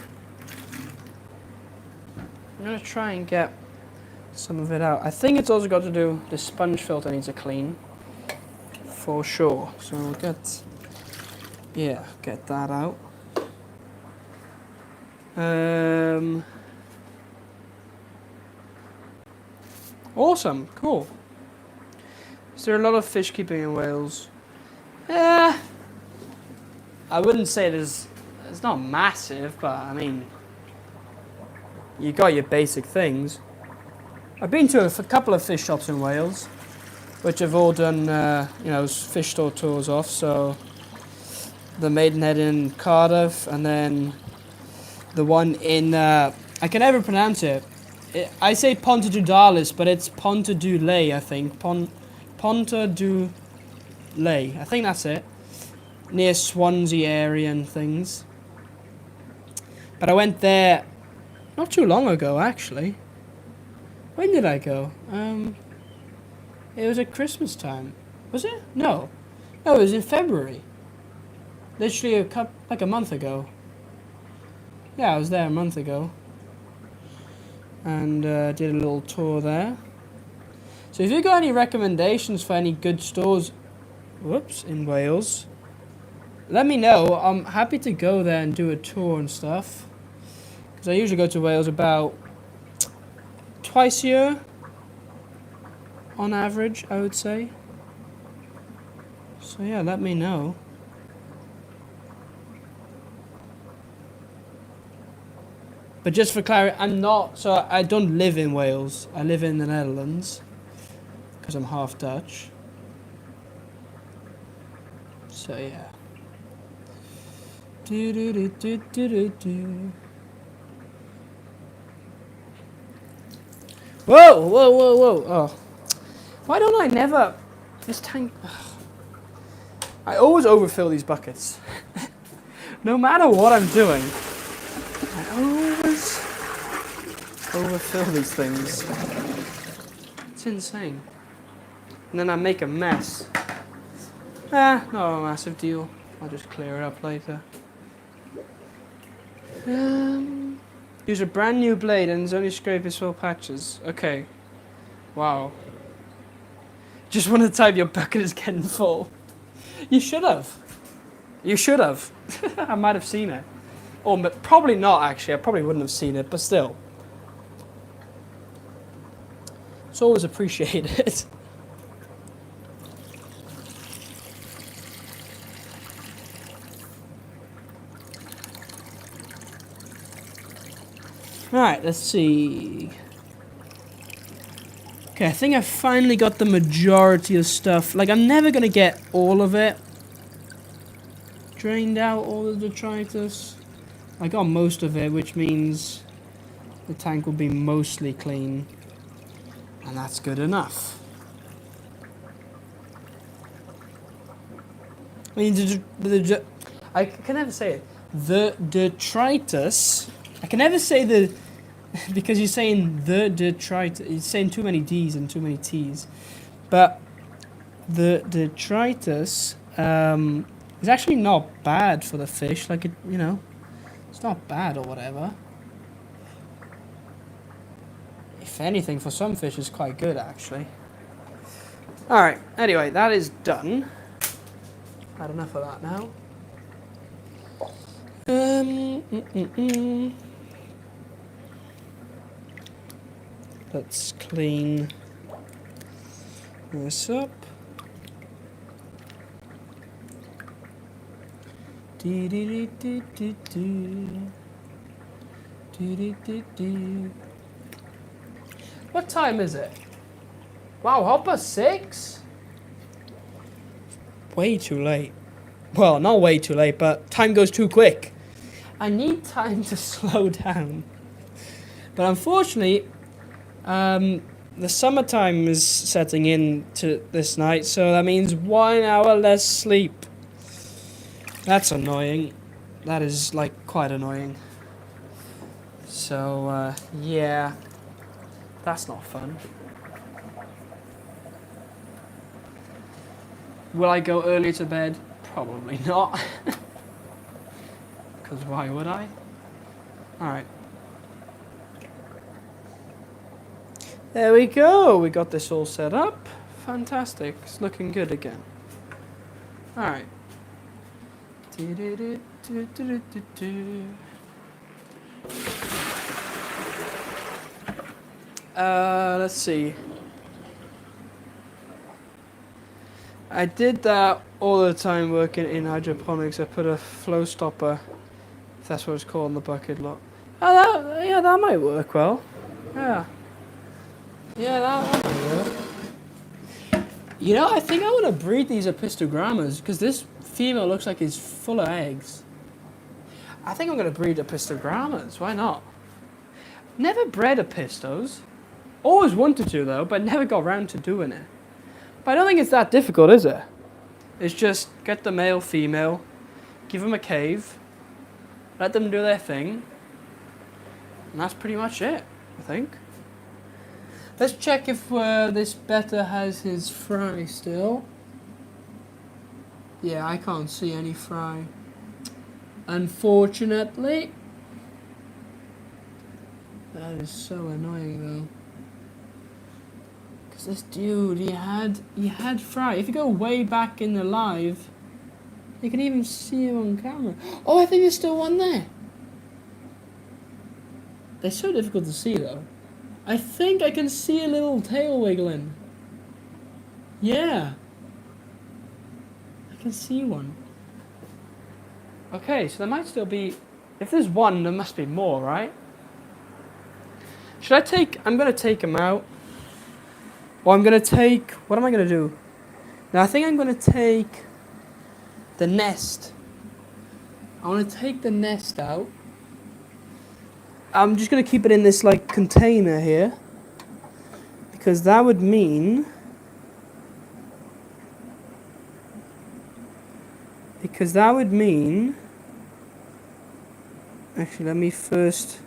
Speaker 1: I'm going to try and get some of it out. I think it's also got to do, the sponge filter needs a clean. For sure. So we'll get that out. Awesome, cool. Is there a lot of fish keeping in Wales? I wouldn't say it's not massive, but I mean, you got your basic things. I've been to a couple of fish shops in Wales, which have all done, fish store tours off. So the Maidenhead in Cardiff, and then the one in, I can never pronounce it. I say Ponta do Dalis, but it's Ponta do Lay, I think. Ponta do Lay, I think that's it. Near Swansea area and things. But I went there not too long ago, actually. When did I go? It was at Christmas time. Was it? No, it was in February. Literally like a month ago. Yeah, I was there a month ago. And did a little tour there. So if you got any recommendations for any good stores, in Wales, let me know. I'm happy to go there and do a tour and stuff. Because I usually go to Wales about twice a year. On average, I would say. So yeah, let me know. But just for clarity, I don't live in Wales. I live in the Netherlands, because I'm half Dutch. So yeah. Whoa. Oh. Why don't I never... This tank... Ugh. I always overfill these buckets. No matter what I'm doing, I always overfill these things. It's insane. And then I make a mess. Not a massive deal. I'll just clear it up later. Use a brand new blade and it's only scraping small patches. Okay. Wow. Just want to type your bucket is getting full. You should have. I might have seen it. Or probably not, actually. I probably wouldn't have seen it, but still. It's always appreciated. Right, let's see. Okay, I think I finally got the majority of stuff. Like, I'm never going to get all of it. drained out all the detritus. I got most of it, which means the tank will be mostly clean. And that's good enough. I mean, I can never say it. The detritus. I can never say the... because you're saying the detritus. You're saying too many D's and too many T's. But the detritus is actually not bad for the fish. Like, it's not bad or whatever. If anything, for some fish, it's quite good, actually. Alright, anyway, that is done. Had enough of that now. Let's clean this up. What time is it? Wow, 6:30? Way too late. Well, not way too late, but time goes too quick. I need time to slow down. But unfortunately, the summertime is setting in to this night, so that means 1 hour less sleep. That's annoying. That is, like, quite annoying. So, yeah. That's not fun. Will I go early to bed? Probably not. Because why would I? Alright. There we go. We got this all set up. Fantastic. It's looking good again. Alright. Let's see. I did that all the time working in hydroponics. I put a flow stopper, if that's what it's called, in the bucket lot. Oh, that might work well. Yeah. Yeah, that might work. I think I want to breed these apistogrammas, because this female looks like it's full of eggs. I think I'm going to breed apistogrammas. Why not? Never bred apistos. Always wanted to, though, but never got around to doing it. But I don't think it's that difficult, is it? It's just get the male, female, give them a cave, let them do their thing, and that's pretty much it, I think. Let's check if this Betta has his fry still. Yeah, I can't see any fry. Unfortunately. That is so annoying, though. Because this dude, he had fry. If you go way back in the live, you can even see him on camera. Oh, I think there's still one there. They're so difficult to see, though. I think I can see a little tail wiggling. Yeah. I can see one. Okay, so there might still be... If there's one, there must be more, right? Should I take... I'm going to take him out. Or I'm going to take... What am I going to do? Now, I think I'm going to take the nest. I want to take the nest out. I'm just going to keep it in this, like, container here. Because that would mean... Actually, let me first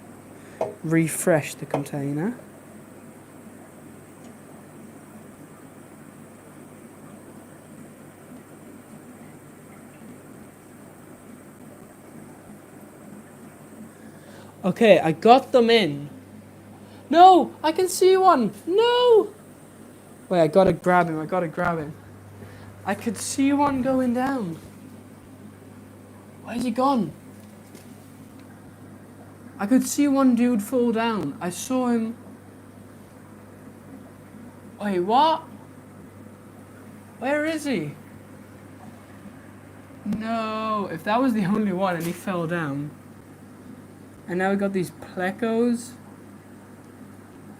Speaker 1: refresh the container. Okay, I got them in. No, I can see one. No. Wait, I gotta grab him. I could see one going down. Where's he gone? I could see one dude fall down. I saw him. Wait, what? Where is he? No, if that was the only one and he fell down. And now we got these plecos.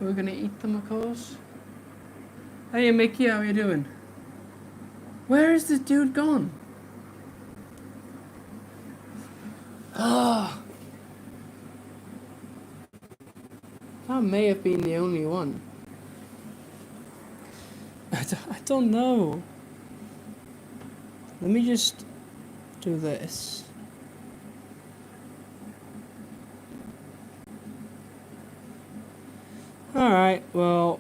Speaker 1: We're gonna eat them, of course. Hey, Mickey, how you doing? Where is this dude gone? Ah, that may have been the only one. I don't know. Let me just do this. Alright, well,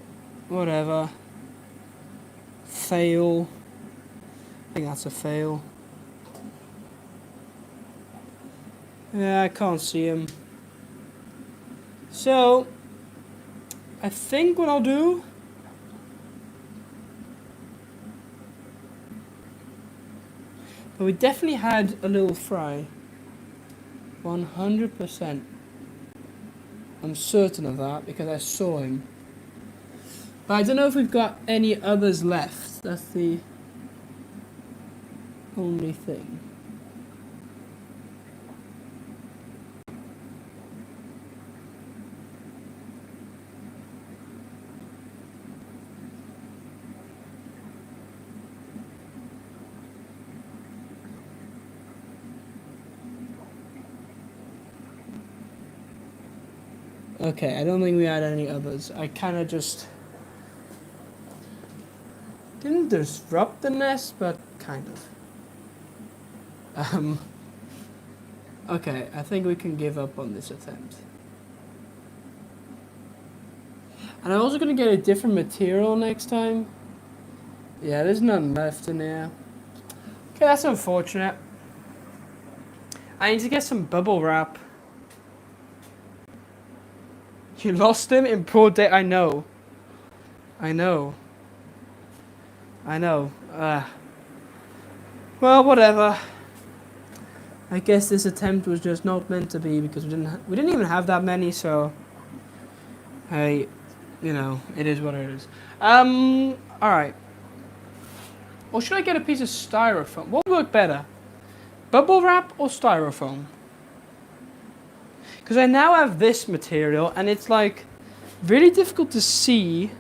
Speaker 1: whatever. Fail. I think that's a fail. Yeah, I can't see him. So, I think what I'll do... But we definitely had a little fry. 100%. I'm certain of that because I saw him. But I don't know if we've got any others left. That's the only thing. Okay, I don't think we had any others. I kind of just didn't disrupt the nest, but kind of. Okay, I think we can give up on this attempt. And I'm also going to get a different material next time. Yeah, there's none left in there. Okay, that's unfortunate. I need to get some bubble wrap. You lost him in broad day. I know. Well, whatever. I guess this attempt was just not meant to be because we didn't even have that many. So, hey, you know, it is what it is. All right. Or should I get a piece of styrofoam? What would work better, bubble wrap or styrofoam? Because I now have this material, and it's like really difficult to see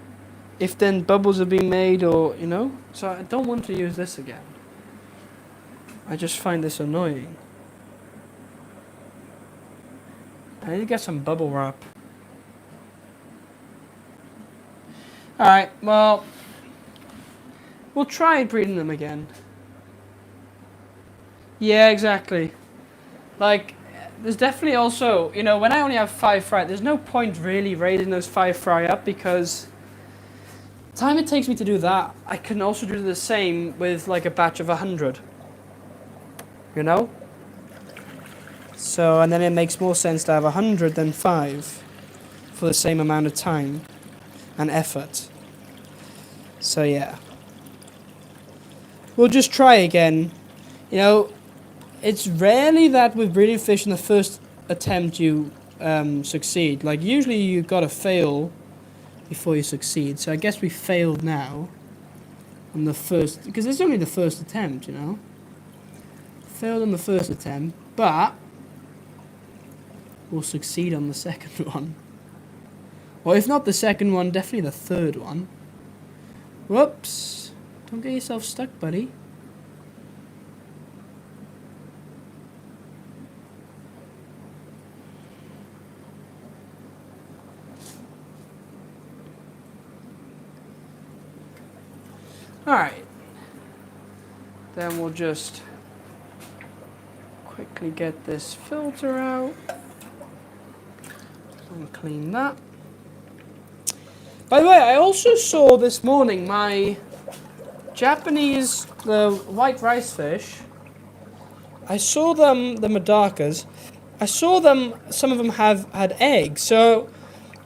Speaker 1: if then bubbles are being made or, you know. So I don't want to use this again. I just find this annoying. I need to get some bubble wrap. Alright, well, we'll try breeding them again. Yeah, exactly. Like, there's definitely also, you know, when I only have 5 fry, there's no point really raising those 5 fry up because the time it takes me to do that, I can also do the same with like a batch of 100. You know? So, and then it makes more sense to have 100 than 5 for the same amount of time and effort. So, yeah. We'll just try again. You know, it's rarely that with breeding fish in the first attempt you succeed. Like, usually you've got to fail before you succeed. So I guess we failed now on the first, because it's only the first attempt, you know. Failed on the first attempt, but we'll succeed on the second one. Or if not the second one, definitely the third one. Whoops. Don't get yourself stuck, buddy. Alright. Then we'll just quickly get this filter out and clean that. By the way, I also saw this morning my Japanese, the white rice fish. I saw them, the Madakas. I saw them, some of them have had eggs. So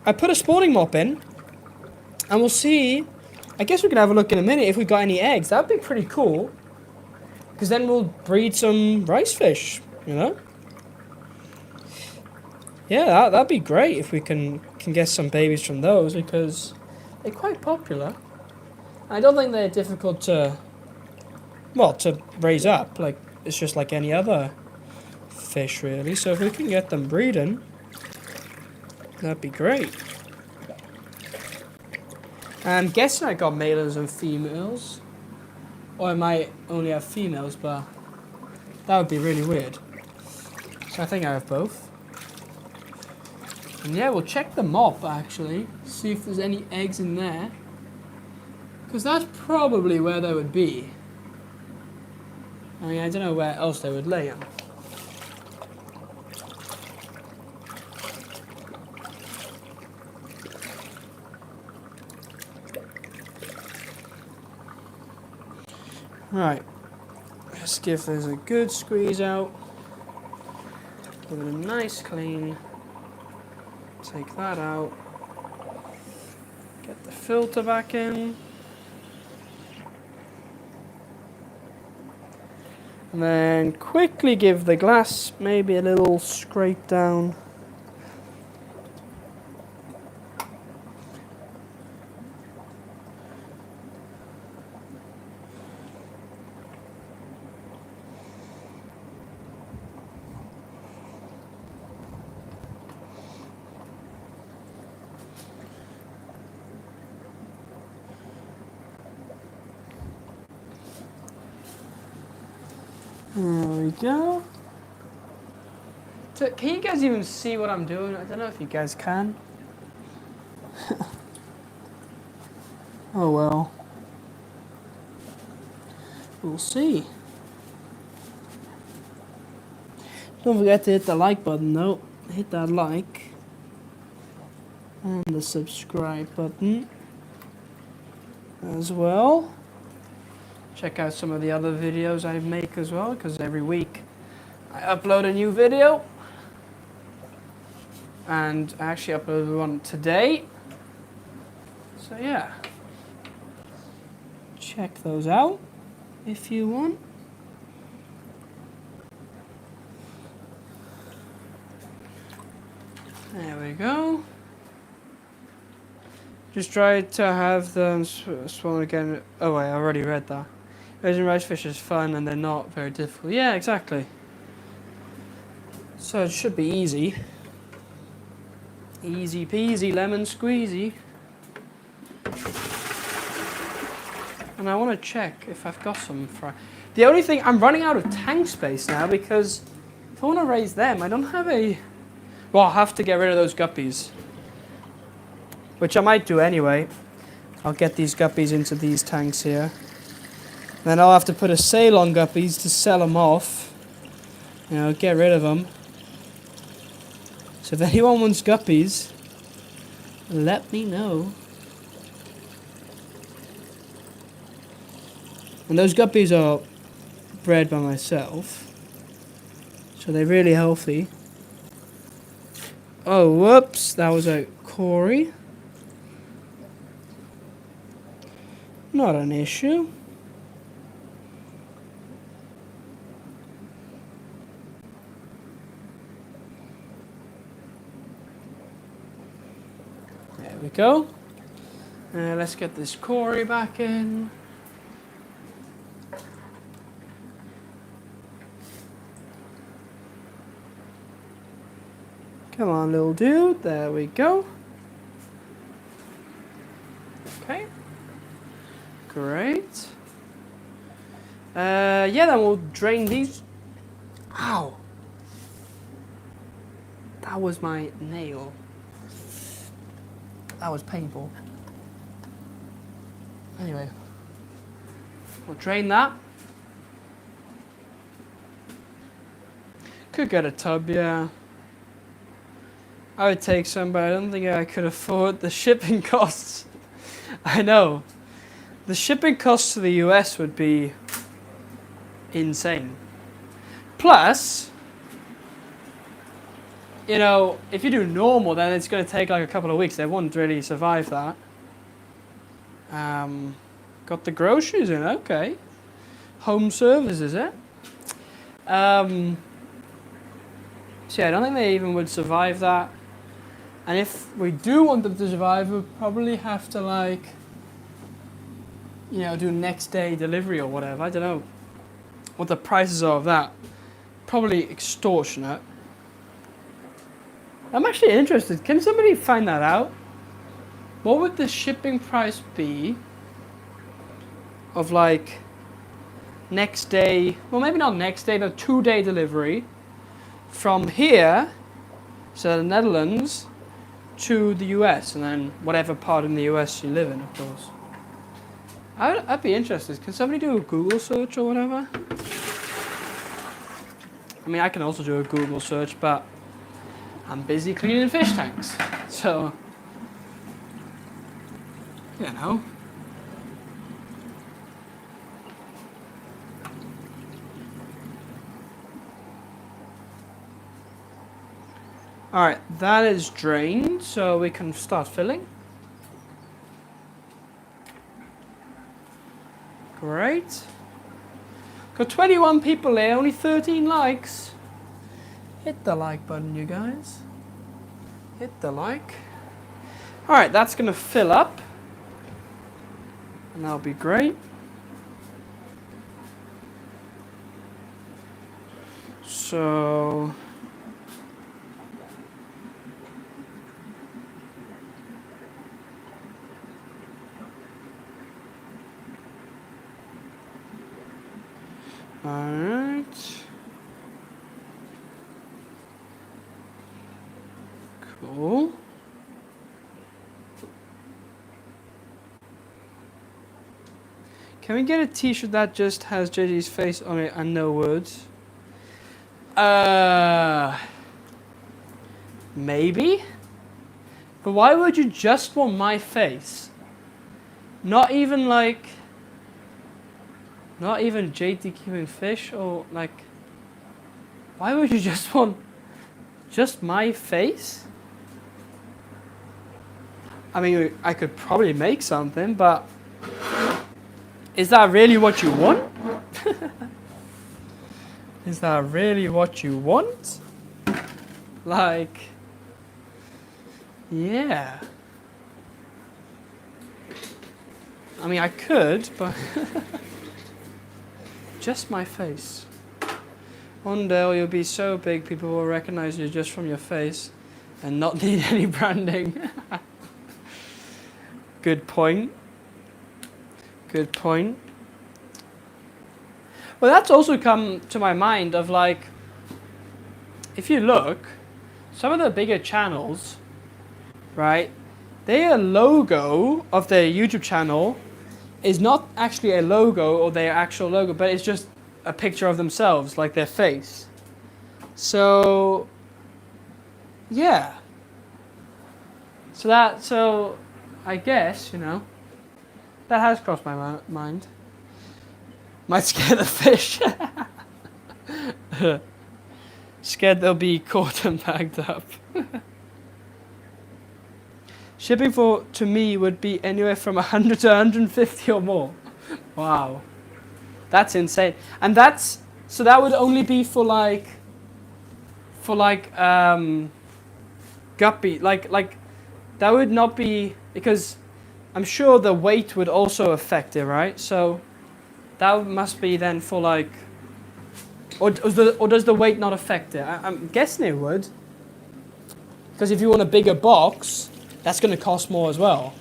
Speaker 1: I put a spawning mop in and we'll see. I guess we can have a look in a minute if we got any eggs. That'd be pretty cool. Because then we'll breed some rice fish, you know? Yeah, that'd be great if we can get some babies from those because they're quite popular. I don't think they're difficult to raise up. Like, it's just like any other fish, really. So if we can get them breeding, that'd be great. I'm guessing I got males and females. Or I might only have females, but that would be really weird. So I think I have both. And yeah, we'll check the mop actually, see if there's any eggs in there. Because that's probably where they would be. I mean, I don't know where else they would lay them. Right, let's give this a good squeeze out. Give it a nice clean. Take that out. Get the filter back in. And then quickly give the glass maybe a little scrape down. There we go. So can you guys even see what I'm doing? I don't know if you guys can. Oh well. We'll see. Don't forget to hit the like button though. Hit that like. And the subscribe button as well. Check out some of the other videos I make as well, because every week I upload a new video. And I actually uploaded one today. So yeah. Check those out if you want. There we go. Just try to have them swallow again. Oh wait, I already read that. Raising rice fish is fun and they're not very difficult. Yeah, exactly. So it should be easy. Easy peasy lemon squeezy. And I want to check if I've got some fry. The only thing, I'm running out of tank space now because if I want to raise them, I don't have a... Well, I'll have to get rid of those guppies. Which I might do anyway. I'll get these guppies into these tanks here. Then I'll have to put a sale on guppies to sell them off. You know, get rid of them. So if anyone wants guppies, let me know. And those guppies are bred by myself. So they're really healthy. Oh, whoops. That was a Corey. Not an issue. There we go. Let's get this Corey back in. Come on, little dude. There we go. Okay. Great. Yeah, then we'll drain these. Ow. That was my nail. That was painful. Anyway. We'll drain that. Could get a tub, yeah. I would take some, but I don't think I could afford the shipping costs. I know. The shipping costs to the US would be insane. Plus, you know, if you do normal, then it's going to take like a couple of weeks. They won't really survive that. Got the groceries in, okay. Home service, is it? So yeah, I don't think they even would survive that. And if we do want them to survive, we'll probably have to like, you know, do next day delivery or whatever. I don't know what the prices are of that. Probably extortionate. I'm actually interested. Can somebody find that out? What would the shipping price be of like next day, well maybe not next day, but 2-day delivery from here, so the Netherlands, to the US, and then whatever part in the US you live in, of course. I'd be interested. Can somebody do a Google search or whatever? I mean, I can also do a Google search, but I'm busy cleaning fish tanks. So, you know. Alright, that is drained, so we can start filling. Great. Got 21 people there, only 13 likes. Hit the like button, you guys. Hit the like. Alright, that's going to fill up. And that'll be great. So... Alright. Cool. Can we get a t-shirt that just has JJ's face on it and no words? Maybe? But why would you just want my face? Not even like... Not even JT keeping fish, or like, why would you just want just my face? I mean, I could probably make something, but is that really what you want? Is that really what you want? Like, yeah. I mean, I could, but... Just my face. One day you'll be so big people will recognize you just from your face and not need any branding. Good point. Good point. Well, that's also come to my mind of like, if you look, some of the bigger channels, right, their logo of their YouTube channel is not actually a logo or their actual logo, but it's just a picture of themselves, like their face. So, yeah. So I guess, you know, that has crossed my mind. Might scare the fish. Scared they'll be caught and bagged up. Shipping to me would be anywhere from 100 to 150 or more. Wow. That's insane. And so that would only be for like guppy, like that would not be, because I'm sure the weight would also affect it, right? So that must be then for like, or does the weight not affect it? I'm guessing it would. Because if you want a bigger box, that's going to cost more as well.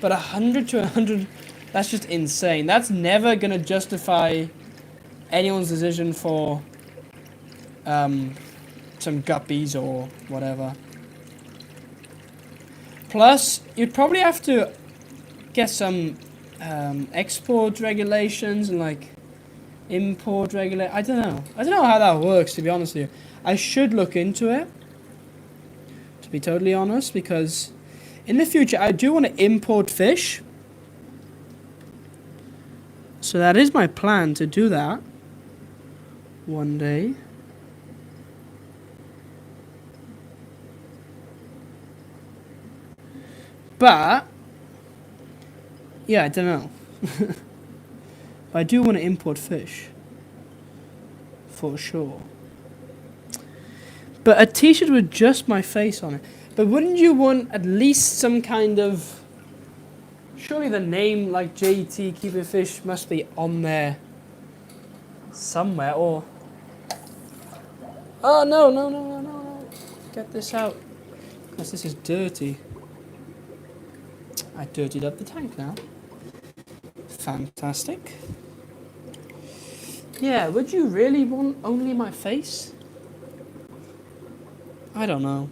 Speaker 1: But 100 to 100, that's just insane. That's never going to justify anyone's decision for some guppies or whatever. Plus, you'd probably have to get some export regulations and like import regulations. I don't know how that works, to be honest with you. I should look into it, to be totally honest, because in the future I do want to import fish. So that is my plan, to do that one day. But yeah, I don't know. But I do want to import fish for sure. But a t-shirt with just my face on it. But wouldn't you want at least some kind of... Surely the name like JT Keep Your Fish must be on there somewhere, or... Oh, no. Get this out. Because this is dirty. I dirtied up the tank now. Fantastic. Yeah, would you really want only my face? I don't know.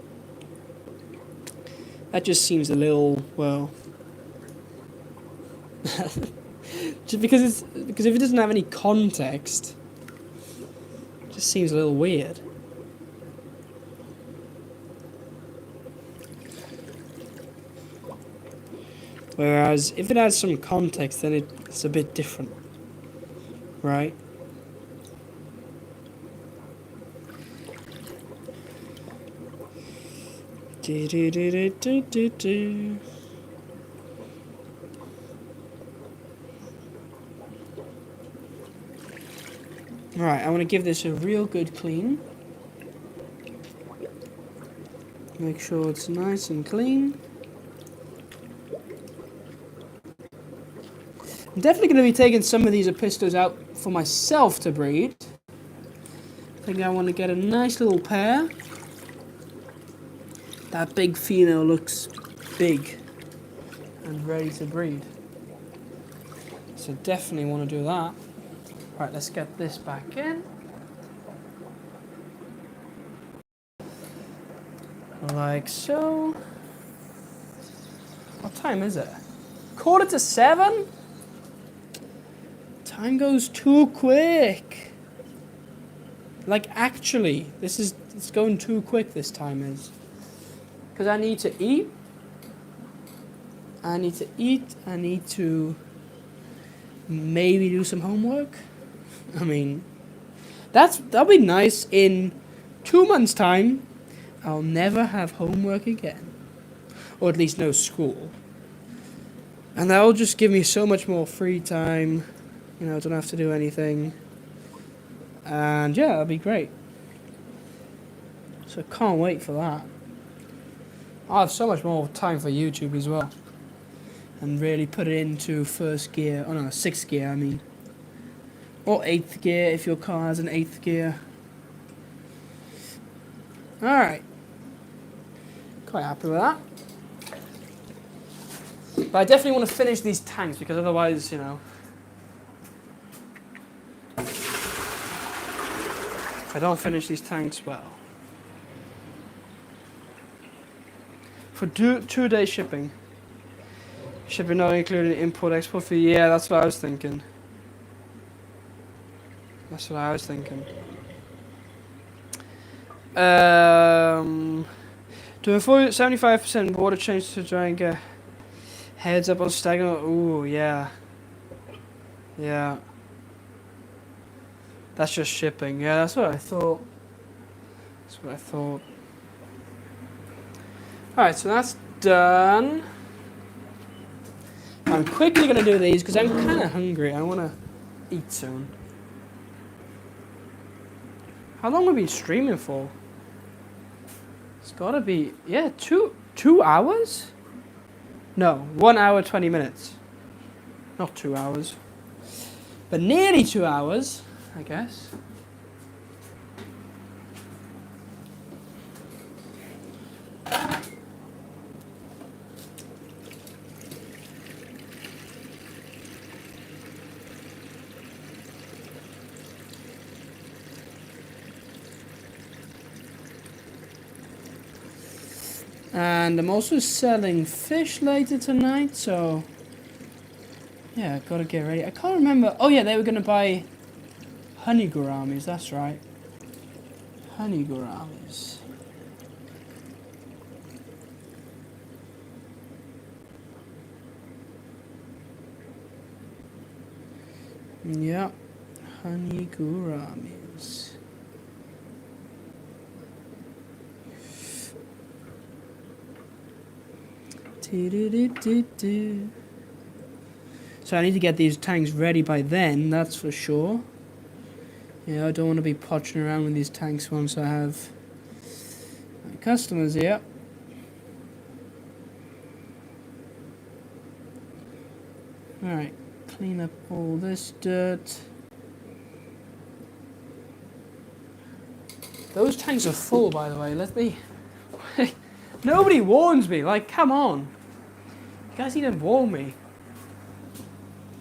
Speaker 1: That just seems a little, well... just because if it doesn't have any context, it just seems a little weird. Whereas if it has some context, then it's a bit different, right? Do do do do do do do. Right, I want to give this a real good clean. Make sure it's nice and clean. I'm definitely going to be taking some of these Apistos out for myself to breed. I think I want to get a nice little pair. That big female looks big and ready to breed. So definitely want to do that. Right, let's get this back in. Like so. What time is it? 6:45? Time goes too quick. Like actually, it's going too quick this time is. Because I need to eat. I need to maybe do some homework. I mean, that'll be nice. In 2 months' time, I'll never have homework again. Or at least no school. And that'll just give me so much more free time. You know, I don't have to do anything. And yeah, that'll be great. So I can't wait for that. I'll have so much more time for YouTube as well. And really put it into first gear. Oh no, 6th gear, I mean. Or 8th gear if your car has an 8th gear. Alright. Quite happy with that. But I definitely want to finish these tanks because otherwise, you know. If I don't finish these tanks well. For 2-day shipping. Shipping not including import-export fee. Yeah, that's what I was thinking. That's what I was thinking. To avoid 75% water change to try and get heads up on stagnant. Ooh, yeah. Yeah. That's just shipping. Yeah, that's what I thought. That's what I thought. Alright, so that's done. I'm quickly going to do these because I'm kind of hungry. I want to eat soon. How long have we been streaming for? It's got to be, yeah, two hours? No, 1 hour, 20 minutes. Not 2 hours. But nearly 2 hours, I guess. And I'm also selling fish later tonight, so yeah, gotta get ready. I can't remember. Oh yeah, they were gonna buy honey gouramis, that's right. Honey gouramis. Yeah, honey gouramis. So I need to get these tanks ready by then, that's for sure. Yeah, I don't want to be poaching around with these tanks once I have my customers here. Alright, clean up all this dirt. Those tanks are full, by the way. Let me... Nobody warns me. Like, come on. You guys need to warn me.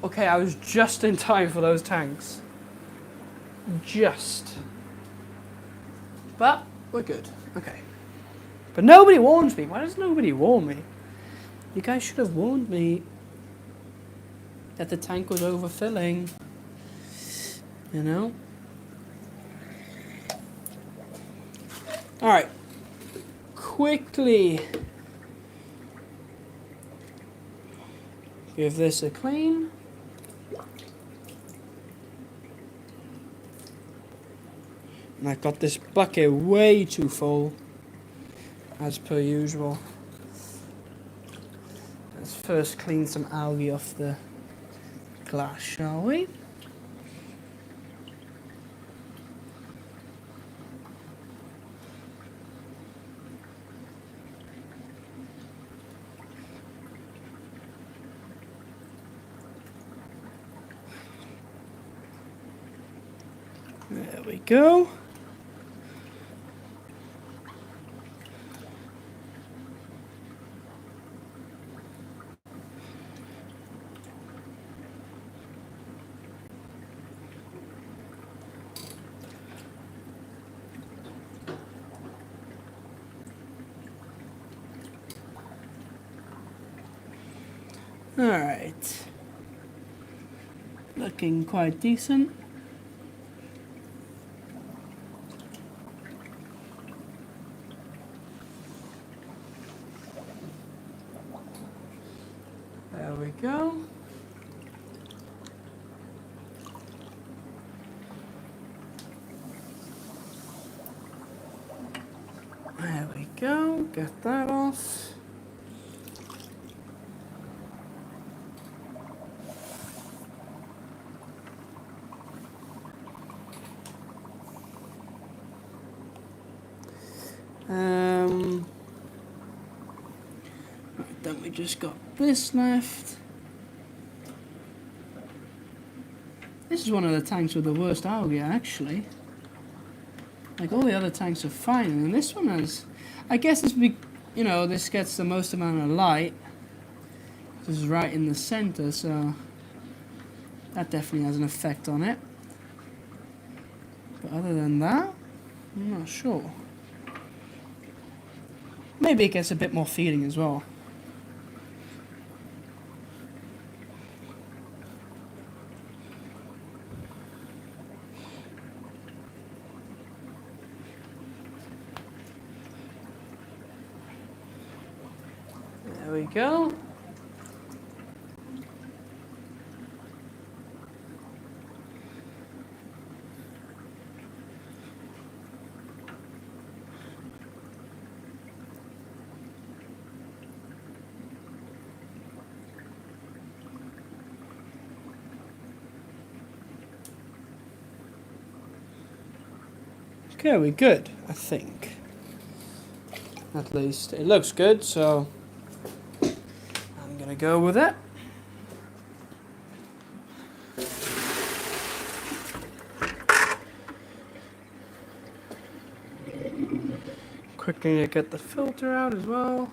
Speaker 1: Okay, I was just in time for those tanks. Just. But, we're good. Okay. But nobody warns me. Why does nobody warn me? You guys should have warned me that the tank was overfilling. You know? Alright. Quickly give this a clean. And I've got this bucket way too full, as per usual. Let's first clean some algae off the glass, shall we? There we go. Alright. Looking quite decent. There we go. There we go. Get that off. Then we just got this left. This is one of the tanks with the worst algae, actually. Like, all the other tanks are fine, and this one has... I guess it's you know, this gets the most amount of light. This is right in the center, so that definitely has an effect on it. But other than that, I'm not sure. Maybe it gets a bit more feeding as well. There we go. Okay, we're good, I think. At least it looks good, so I'm gonna go with it. Quickly get the filter out as well.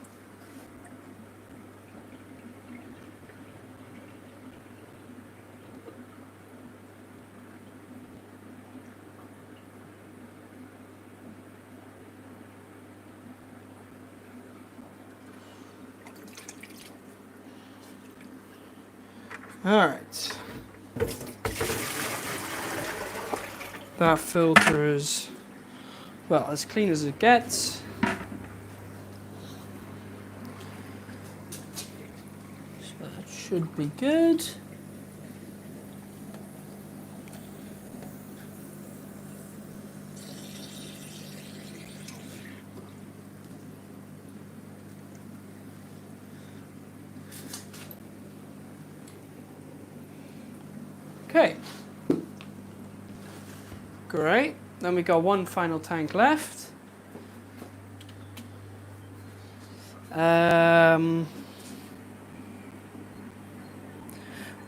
Speaker 1: Alright. That filter is, well, as clean as it gets. So that should be good. Okay, great. Then we got one final tank left.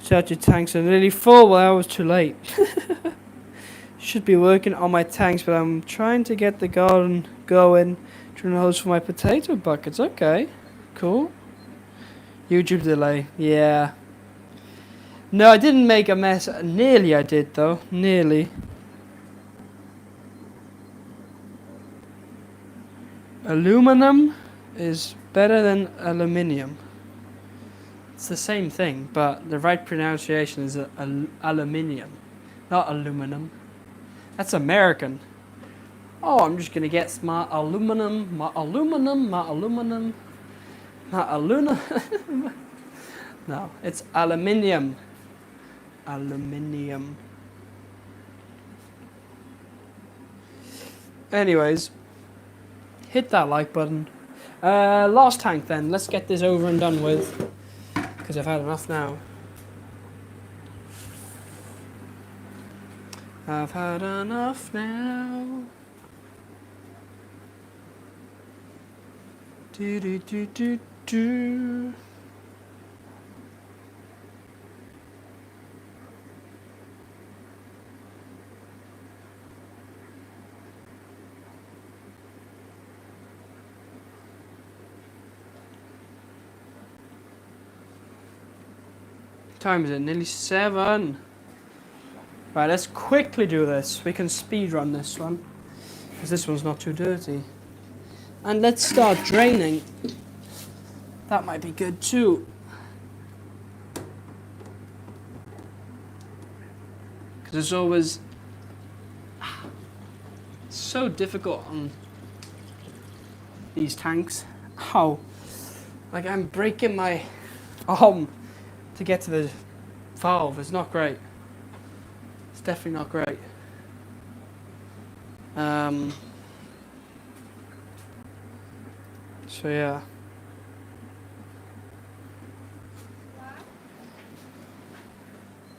Speaker 1: Charge your tanks are nearly full. Well, I was too late. Should be working on my tanks, but I'm trying to get the garden going. Drilling holes for my potato buckets. Okay, cool. YouTube delay. Yeah. No, I didn't make a mess. Nearly I did, though. Nearly. Aluminum is better than aluminium. It's the same thing, but the right pronunciation is aluminium, not aluminum. That's American. Oh, I'm just gonna get my aluminum, my aluminum, my aluminum, my aluminum. No, it's aluminium. Aluminium. Anyways, hit that like button. Last tank then. Let's get this over and done with, because I've had enough now. I've had enough now. Do do do do do. Time is it? Nearly 7. Right, let's quickly do this. We can speed run this one, because this one's not too dirty. And let's start draining. That might be good too. Because it's always so difficult on these tanks. How? Like I'm breaking my arm to get to the valve. It's not great. It's definitely not great. So yeah.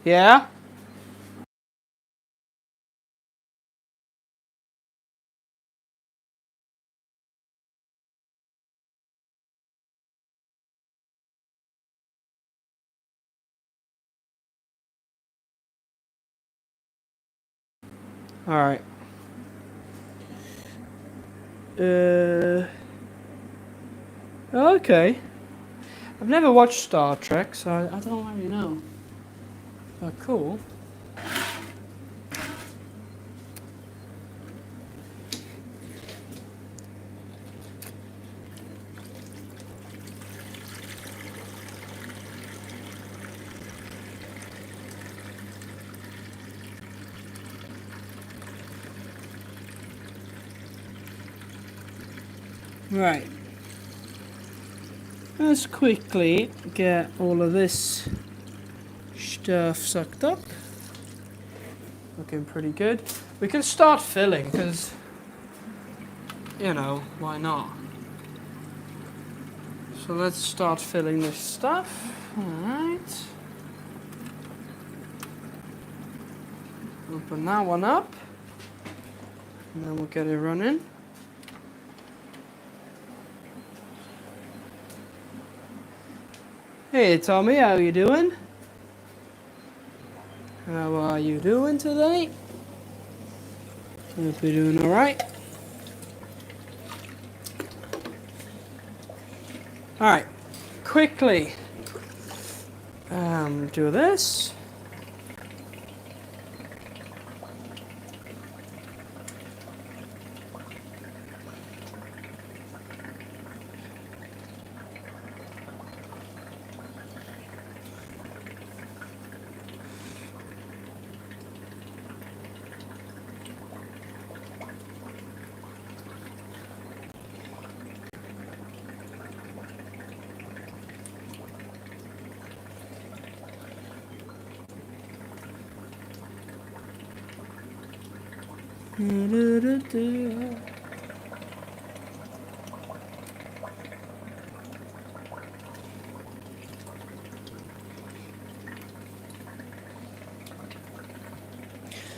Speaker 1: Yeah? Alright. Okay. I've never watched Star Trek, so I don't really know. But cool. Right. Let's quickly get all of this stuff sucked up. Looking pretty good. We can start filling, because, you know, why not? So let's start filling this stuff. Alright. Open that one up. And then we'll get it running. Hey Tommy, how you doing? How are you doing today? Hope you're doing alright. Alright, quickly do this.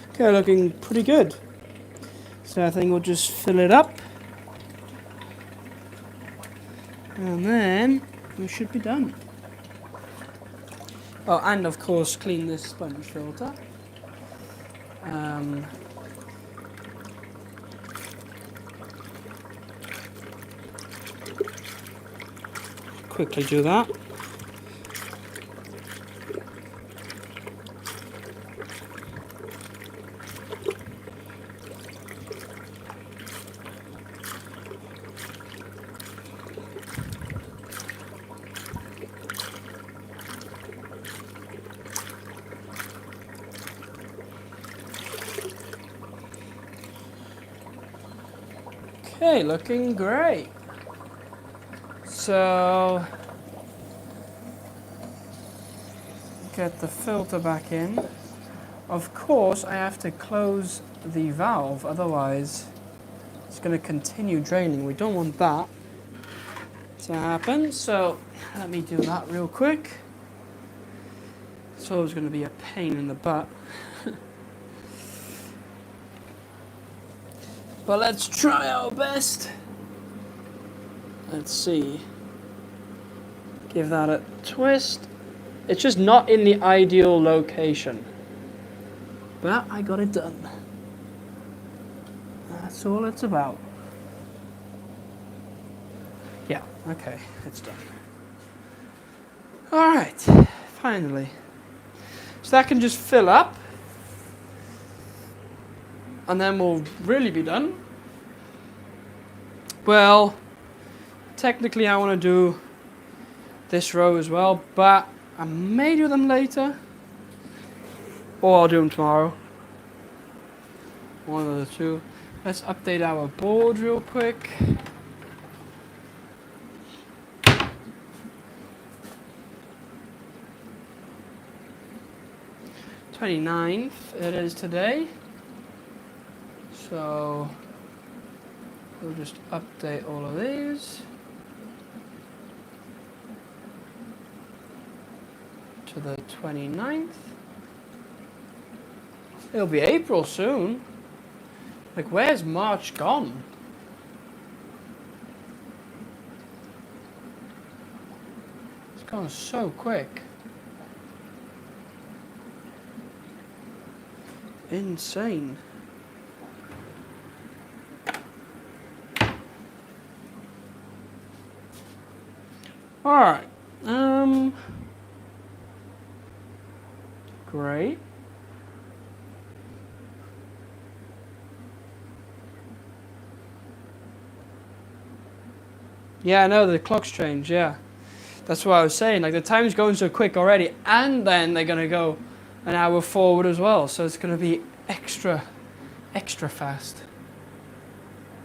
Speaker 1: Okay, looking pretty good. So I think we'll just fill it up. And then we should be done. Oh, and of course clean this sponge filter. Quickly do that. Okay, looking great. So, get the filter back in. Of course, I have to close the valve, otherwise it's going to continue draining. We don't want that to happen, so let me do that real quick. It's always going to be a pain in the butt. But let's try our best. Let's see. Give that a twist. It's just not in the ideal location. But I got it done. That's all it's about. Yeah, okay, it's done. Alright, finally. So that can just fill up. And then we'll really be done. Well, technically I want to do this row as well, but I may do them later. Or I'll do them tomorrow. One of the two. Let's update our board real quick. $29th it is today. So we'll just update all of these to the 29th. It'll be April soon. Like, where's March gone? It's gone so quick. Insane. Alright. Great. Yeah, I know, the clock's changed, yeah. That's what I was saying. Like, the time's going so quick already, and then they're going to go an hour forward as well. So it's going to be extra fast.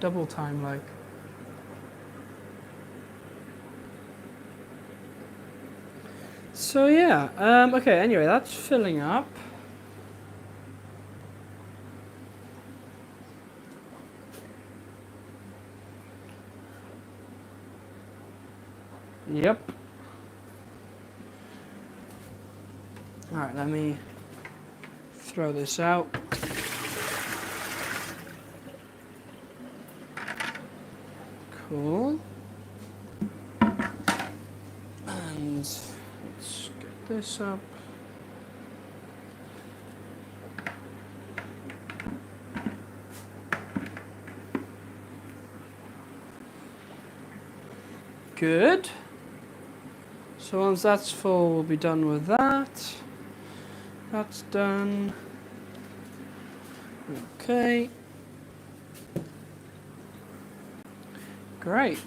Speaker 1: Double time, like. So, yeah. Okay, anyway, that's filling up. Yep. Alright, let me throw this out. Cool. And let's get this up. Good. So once that's full, we'll be done with that. That's done. Okay. Great.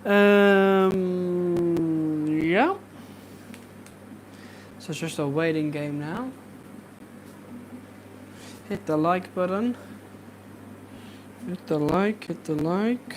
Speaker 1: Yeah. So it's just a waiting game now. Hit the like button. Hit the like, hit the like.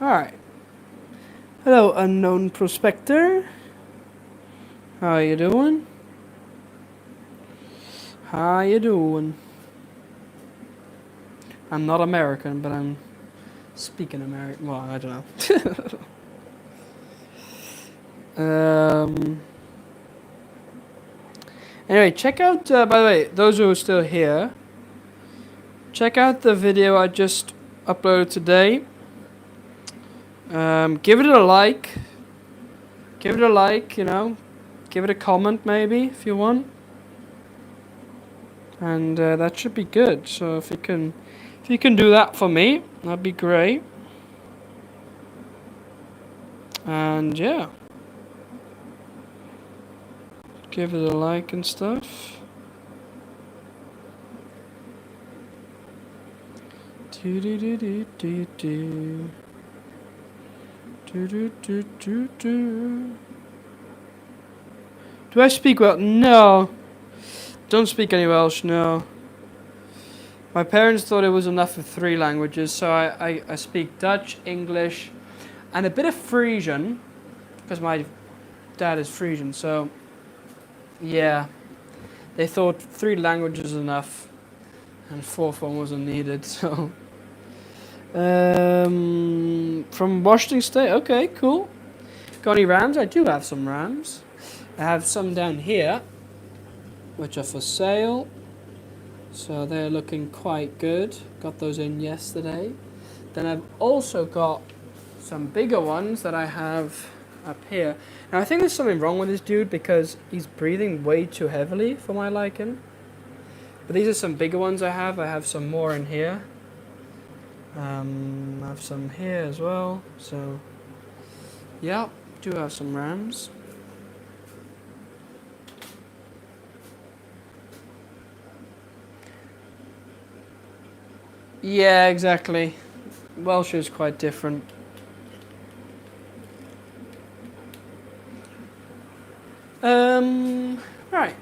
Speaker 1: Alright. Hello, unknown prospector. How you doing? How you doing? I'm not American, but I'm speaking American. Well, I don't know. Anyway, check out, by the way, those who are still here, check out the video I just uploaded today. Give it a like. Give it a like, you know. Give it a comment maybe if you want. And that should be good. So if you can do that for me, that'd be great. And yeah. Give it a like and stuff. Do do do do do do. Do do do do do. Do I speak Welsh? No. Don't speak any Welsh, no. My parents thought it was enough of 3 languages, so I speak Dutch, English, and a bit of Frisian, because my dad is Frisian, so yeah. They thought 3 languages enough, and 4th one wasn't needed, so. From Washington State, okay, cool. Got any rams? I do have some rams. I have some down here, which are for sale. So they're looking quite good. Got those in yesterday. Then I've also got some bigger ones that I have up here. Now I think there's something wrong with this dude because he's breathing way too heavily for my liking. But these are some bigger ones I have. I have some more in here. I have some here as well. So yeah, do have some rams. Yeah, exactly. Welsh is quite different. Right.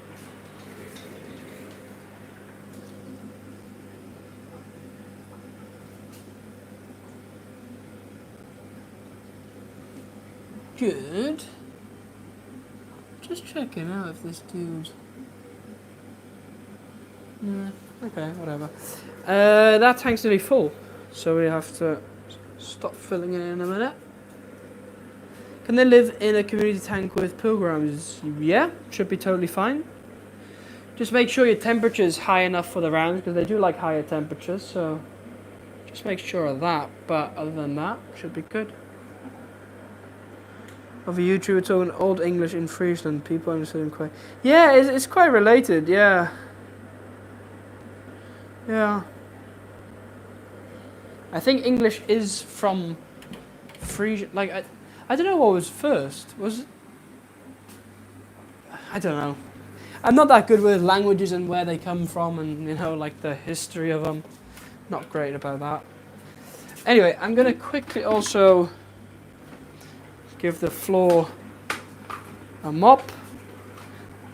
Speaker 1: Good. Just checking out if this dude... Nah, okay, whatever. That tank's nearly full, so we have to stop filling it in a minute. Can they live in a community tank with pilgrims? Yeah, should be totally fine. Just make sure your temperature is high enough for the rounds, because they do like higher temperatures, so just make sure of that. But other than that, should be good. Of a YouTuber talking Old English in Friesland, people understood him quite... Yeah, it's quite related, yeah. Yeah. I think English is from Frisian. Like, I don't know what was first. Was it? I don't know. I'm not that good with languages and where they come from and, you know, like the history of them. Not great about that. Anyway, I'm going to quickly also give the floor a mop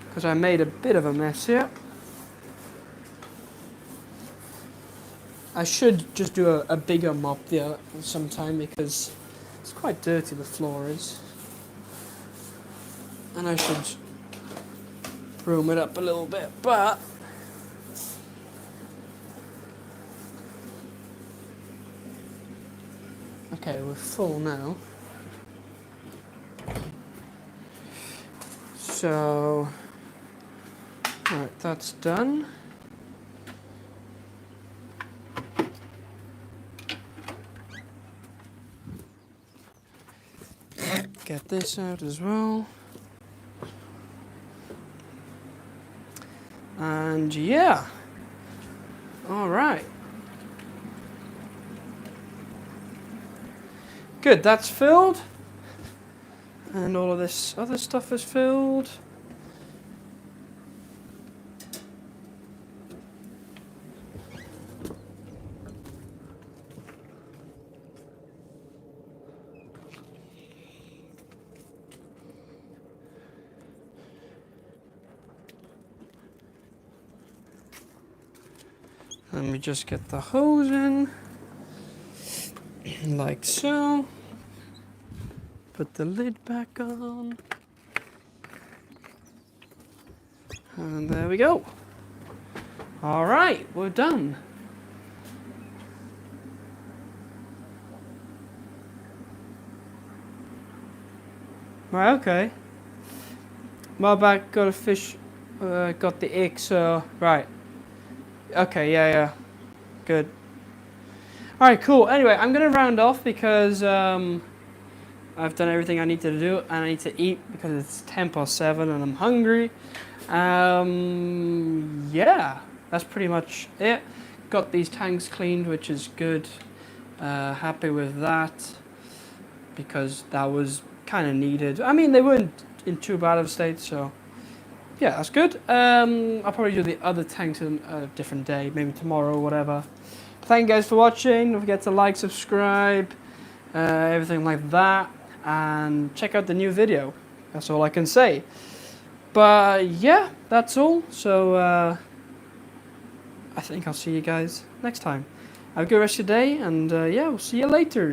Speaker 1: because I made a bit of a mess here. I should just do a bigger mop there sometime because it's quite dirty, the floor is. And I should broom it up a little bit, but okay, we're full now. So, alright, that's done. Get this out as well. And yeah. Alright. Good, that's filled. And all of this other stuff is filled. Let me just get the hose in, like so. Put the lid back on. And there we go. All right, we're done. Right, okay. My back got a fish. got the ick, so right. Okay, yeah, good. All right, cool. Anyway, I'm gonna round off because I've done everything I need to do, and I need to eat because it's 7:10 and I'm hungry. Yeah, that's pretty much it. Got these tanks cleaned, which is good. Happy with that because that was kind of needed. I mean, they weren't in too bad of a state, so yeah, that's good. I'll probably do the other tanks in a different day, maybe tomorrow or whatever. Thank you guys for watching. Don't forget to like, subscribe, everything like that, and check out the new video. That's all I can say. But yeah, that's all. So I think I'll see you guys next time. Have a good rest of your day, and yeah, we'll see you later.